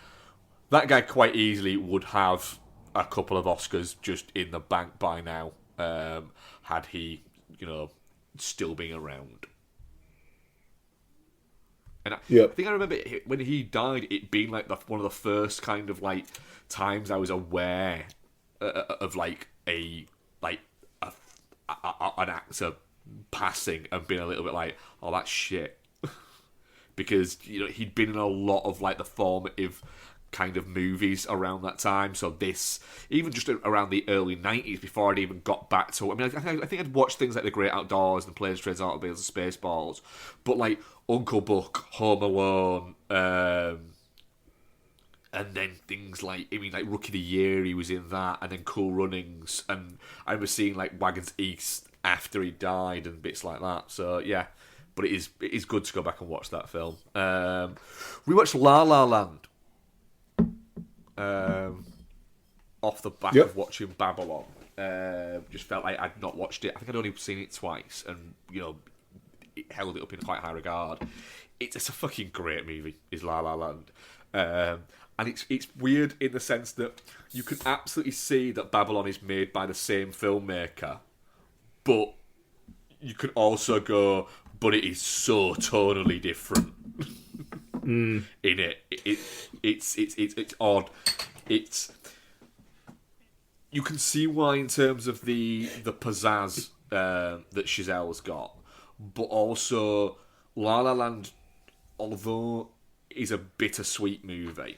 Speaker 3: quite easily would have a couple of Oscars just in the bank by now, had he, still been around. And I
Speaker 4: Yep.
Speaker 3: think I remember when he died, it being like one of the first kind of like times I was aware of like an actor passing and being a little bit like, oh, that's shit. Because, you know, he'd been in a lot of like the formative kind of movies around that time. So this, even just around the early 90s, before I'd even got back to, I mean, I think I'd watched things like The Great Outdoors and Planes, Trains, Automobiles and Spaceballs, but like Uncle Buck, Home Alone, and then things like, I mean, like Rookie of the Year, he was in that, and then Cool Runnings, and I remember seeing like Wagons East after he died and bits like that. So yeah, but it is good to go back and watch that film. We watched La La Land. Off the back of watching Babylon, just felt like I'd not watched it. I think I'd only seen it twice, and you know, it held it up in quite high regard. It's a fucking great movie, is La La Land, and it's weird in the sense that you can absolutely see that Babylon is made by the same filmmaker, but you can also go, but it is so tonally different. In it, it's odd. You can see why in terms of the pizzazz that Chazelle's got, but also La La Land, although is a bittersweet movie,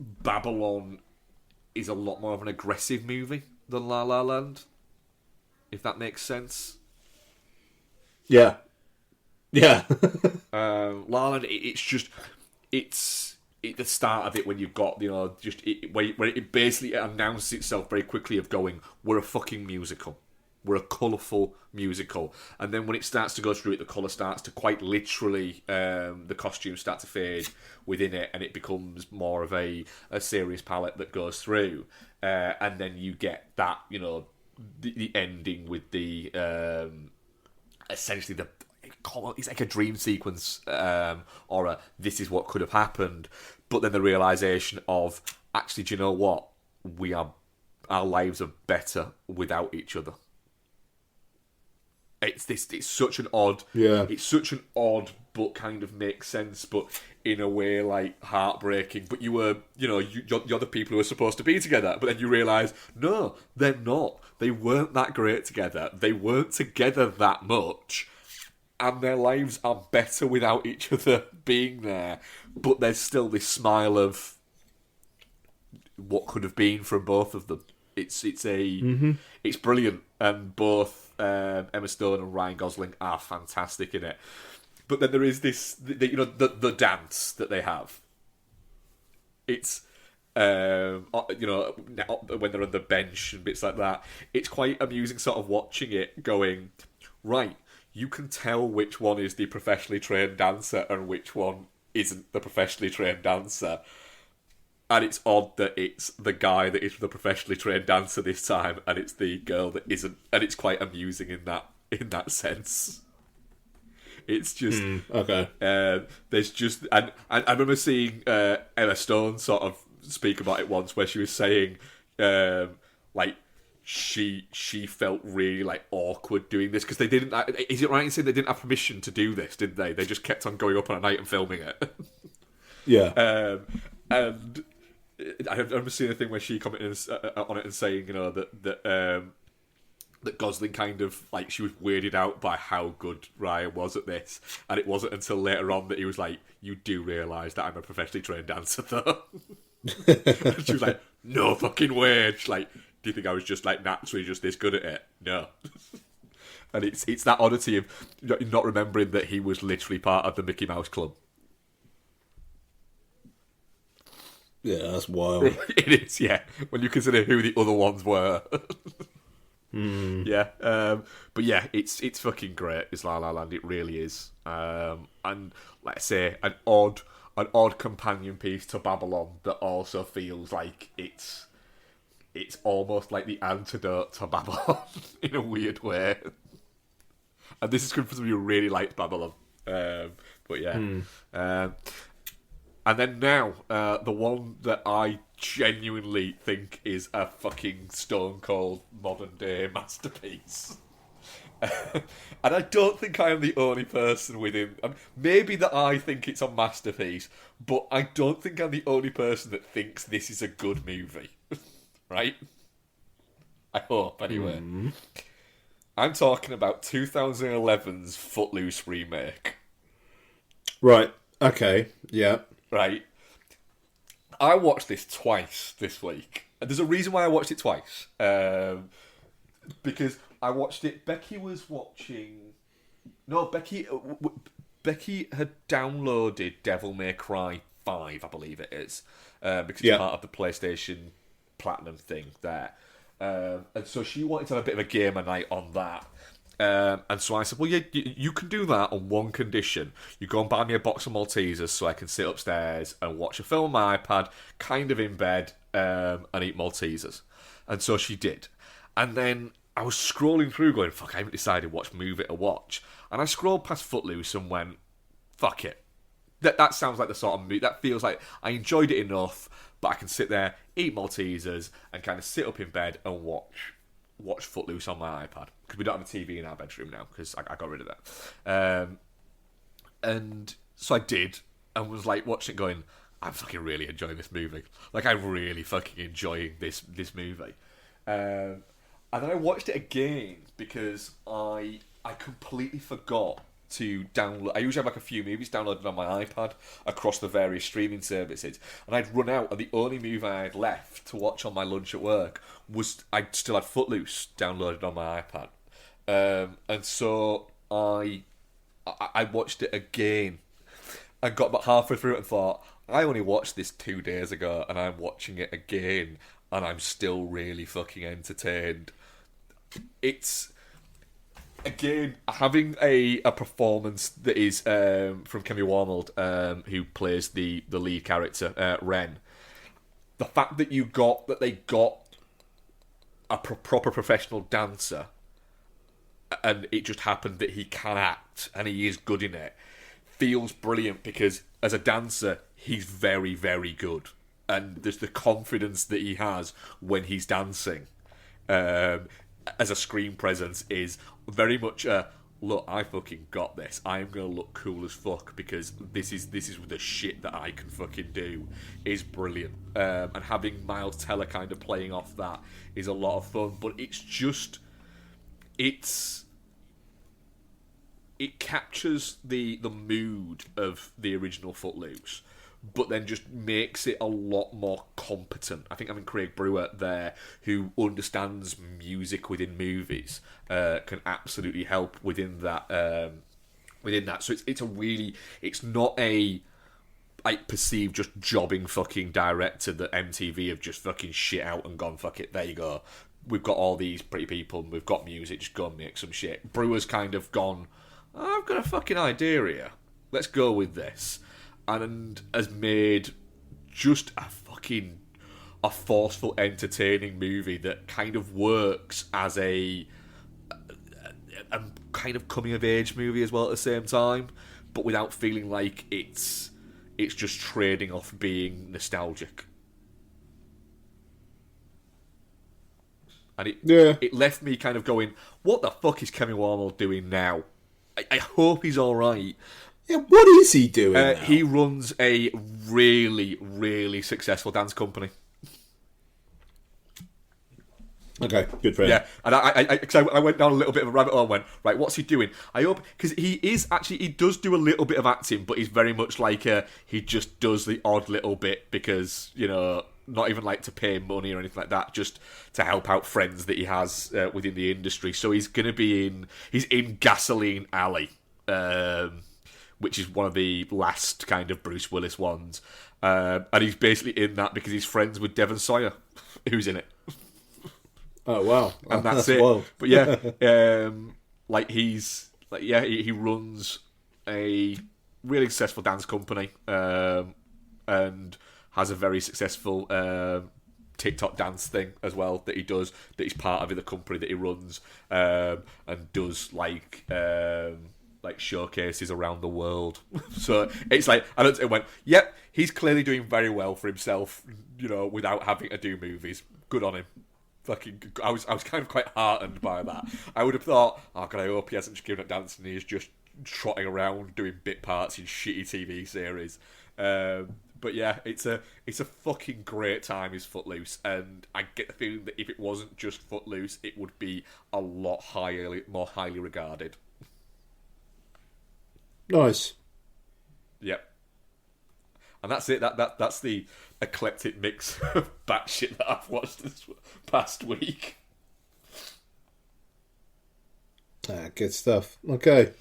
Speaker 3: Babylon is a lot more of an aggressive movie than La La Land, if that makes sense.
Speaker 4: Yeah.
Speaker 3: La La Land, it's at the start of it when you've got, you know, just when it basically announces itself very quickly of going, we're a fucking musical. We're a colourful musical. And then when it starts to go through it, the colour starts to quite literally, the costumes start to fade within it, and it becomes more of a serious palette that goes through. And then you get that, you know, the ending with the, essentially it's like a dream sequence, or a this is what could have happened, but then the realisation of, actually, do you know what? Our lives are better without each other. It's such an odd, but kind of makes sense, but in a way like heartbreaking. But you're the people who are supposed to be together, but then you realise, no, they're not. They weren't that great together. They weren't together that much. And their lives are better without each other being there. But there's still this smile of what could have been from both of them. It's brilliant, and both Emma Stone and Ryan Gosling are fantastic in it. But then there is this, the dance that they have. It's when they're on the bench and bits like that. It's quite amusing, sort of watching it, going, right, you can tell which one is the professionally trained dancer and which one isn't the professionally trained dancer. And it's odd that it's the guy that is the professionally trained dancer this time, and it's the girl that isn't. And it's quite amusing in that sense. It's just
Speaker 4: okay.
Speaker 3: There's just, and I remember seeing Emma Stone sort of speak about it once, where she was saying, like, she felt really like awkward doing this because they didn't. Is it right in saying they didn't have permission to do this? Did they? They just kept on going up on a night and filming it.
Speaker 4: Yeah.
Speaker 3: And I remember seeing a thing where she commented on it and saying, you know, that Gosling kind of, like, she was weirded out by how good Ryan was at this, and it wasn't until later on that he was like, you do realise that I'm a professionally trained dancer, though. And she was like, no fucking way. She's like, do you think I was just, like, naturally just this good at it? No. And it's that oddity of not remembering that he was literally part of the Mickey Mouse Club.
Speaker 4: Yeah, that's wild.
Speaker 3: It is, yeah. When you consider who the other ones were. Yeah. But yeah, it's fucking great. It's La La Land. It really is. And let's say an odd companion piece to Babylon that also feels like it's almost like the antidote to Babylon in a weird way. And this is good for somebody who really liked Babylon. But yeah. And then now, the one that I genuinely think is a fucking stone cold modern day masterpiece And I don't think I am the only person within. Maybe that I think it's a masterpiece, but I don't think I'm the only person that thinks this is a good movie. Right? I hope, anyway. I'm talking about 2011's Footloose remake.
Speaker 4: Right. Okay. Yeah.
Speaker 3: Right. I watched this twice this week. And there's a reason why I watched it twice. Because I watched it. Becky was watching. No, Becky had downloaded Devil May Cry 5, I believe it is, because it's part of the PlayStation Platinum thing there. And so she wanted to have a bit of a gamer night on that. And so I said, well, yeah, you can do that on one condition. You go and buy me a box of Maltesers so I can sit upstairs and watch a film on my iPad, kind of in bed, and eat Maltesers. And so she did. And then I was scrolling through going, fuck, I haven't decided what movie to watch. And I scrolled past Footloose and went, fuck it. That sounds like the sort of movie, that feels like I enjoyed it enough, but I can sit there, eat Maltesers, and kind of sit up in bed and watch Footloose on my iPad. Because we don't have a TV in our bedroom now, because I got rid of that. And so I did, and was like watching it going, I'm fucking really enjoying this movie. Like, I'm really fucking enjoying this movie. And then I watched it again, because I completely forgot to download. I usually have like a few movies downloaded on my iPad across the various streaming services, and I'd run out, and the only movie I had left to watch on my lunch at work was, I still had Footloose downloaded on my iPad. And so I watched it again and got about halfway through it and thought, I only watched this 2 days ago and I'm watching it again and I'm still really fucking entertained. It's, again, having a performance that is from Kemi Warmold, who plays the lead character, Ren. The fact that they got a proper professional dancer, and it just happened that he can act and he is good in it, feels brilliant, because as a dancer he's very, very good, and there's the confidence that he has when he's dancing as a screen presence is very much look, I fucking got this, I'm gonna look cool as fuck because this is the shit that I can fucking do, is brilliant. And having Miles Teller kind of playing off that is a lot of fun, but it's just, it captures the mood of the original Footloose, but then just makes it a lot more competent. I think having Craig Brewer there, who understands music within movies, can absolutely help within that. So it's not a perceived just jobbing fucking director that MTV have just fucking shit out and gone, fuck it, there you go. We've got all these pretty people and we've got music, just go and make some shit. Brewer's kind of gone, I've got a fucking idea here, let's go with this, and has made just a forceful, entertaining movie that kind of works as a kind of coming of age movie as well at the same time, but without feeling like it's just trading off being nostalgic. And it left me kind of going, what the fuck is Kemi Warmold doing now? I hope he's alright.
Speaker 4: Yeah, what is he doing now?
Speaker 3: He runs a really, really successful dance company.
Speaker 4: Okay, good for him.
Speaker 3: Yeah, and I went down a little bit of a rabbit hole and went, right, what's he doing? I hope, because he does do a little bit of acting, but he's very much like he just does the odd little bit because, not even like to pay money or anything like that, just to help out friends that he has within the industry. So he's in Gasoline Alley, which is one of the last kind of Bruce Willis ones. And he's basically in that because he's friends with Devon Sawyer, who's in it.
Speaker 4: Oh, wow.
Speaker 3: And that's it.
Speaker 4: Wild.
Speaker 3: But yeah, he runs a really successful dance company, and has a very successful TikTok dance thing as well that he does, that he's part of in the company that he runs, and does like showcases around the world. So it's like, it went, yep, he's clearly doing very well for himself, without having to do movies. Good on him. I was kind of quite heartened by that. I would have thought, oh god, I hope he hasn't just given up dancing. He's just trotting around doing bit parts in shitty TV series. But yeah, it's a fucking great time. Is Footloose, and I get the feeling that if it wasn't just Footloose, it would be a lot more highly regarded.
Speaker 4: Nice.
Speaker 3: Yep. And that's it. That's the eclectic mix of batshit that I've watched this past week.
Speaker 4: Good stuff. Okay.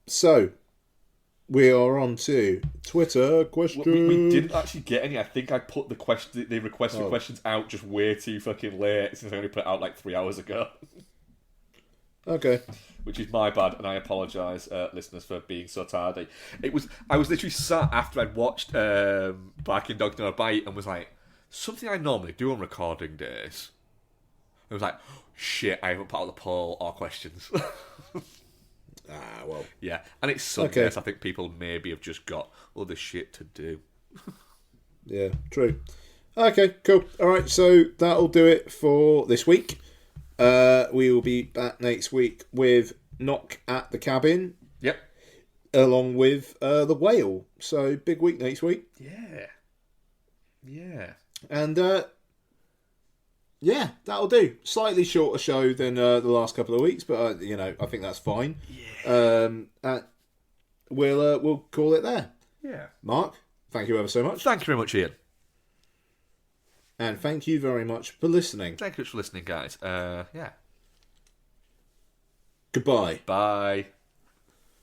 Speaker 4: So we are on to Twitter questions.
Speaker 3: We didn't actually get any. I think I put the requested questions out just way too fucking late, since I only put it out like 3 hours ago.
Speaker 4: Okay.
Speaker 3: Which is my bad, and I apologise, listeners, for being so tardy. I was literally sat after I'd watched Barking Dog No a Bite and was like, something I normally do on recording days. I was like, shit, I haven't put out the poll or questions.
Speaker 4: Well.
Speaker 3: Yeah, and it's Sunday, so I think people maybe have just got other shit to do.
Speaker 4: Yeah, true. Okay, cool. All right, so that'll do it for this week. We will be back next week with Knock at the Cabin.
Speaker 3: Yep.
Speaker 4: Along with The Whale. So, big week next week.
Speaker 3: Yeah. Yeah.
Speaker 4: And, yeah, that'll do. Slightly shorter show than the last couple of weeks, but, I think that's fine.
Speaker 3: Yeah.
Speaker 4: We'll call it there.
Speaker 3: Yeah.
Speaker 4: Mark, thank you ever so much.
Speaker 3: Thank you very much, Ian.
Speaker 4: And thank you very much for listening.
Speaker 3: Thank you for listening, guys. Yeah.
Speaker 4: Goodbye.
Speaker 3: Bye.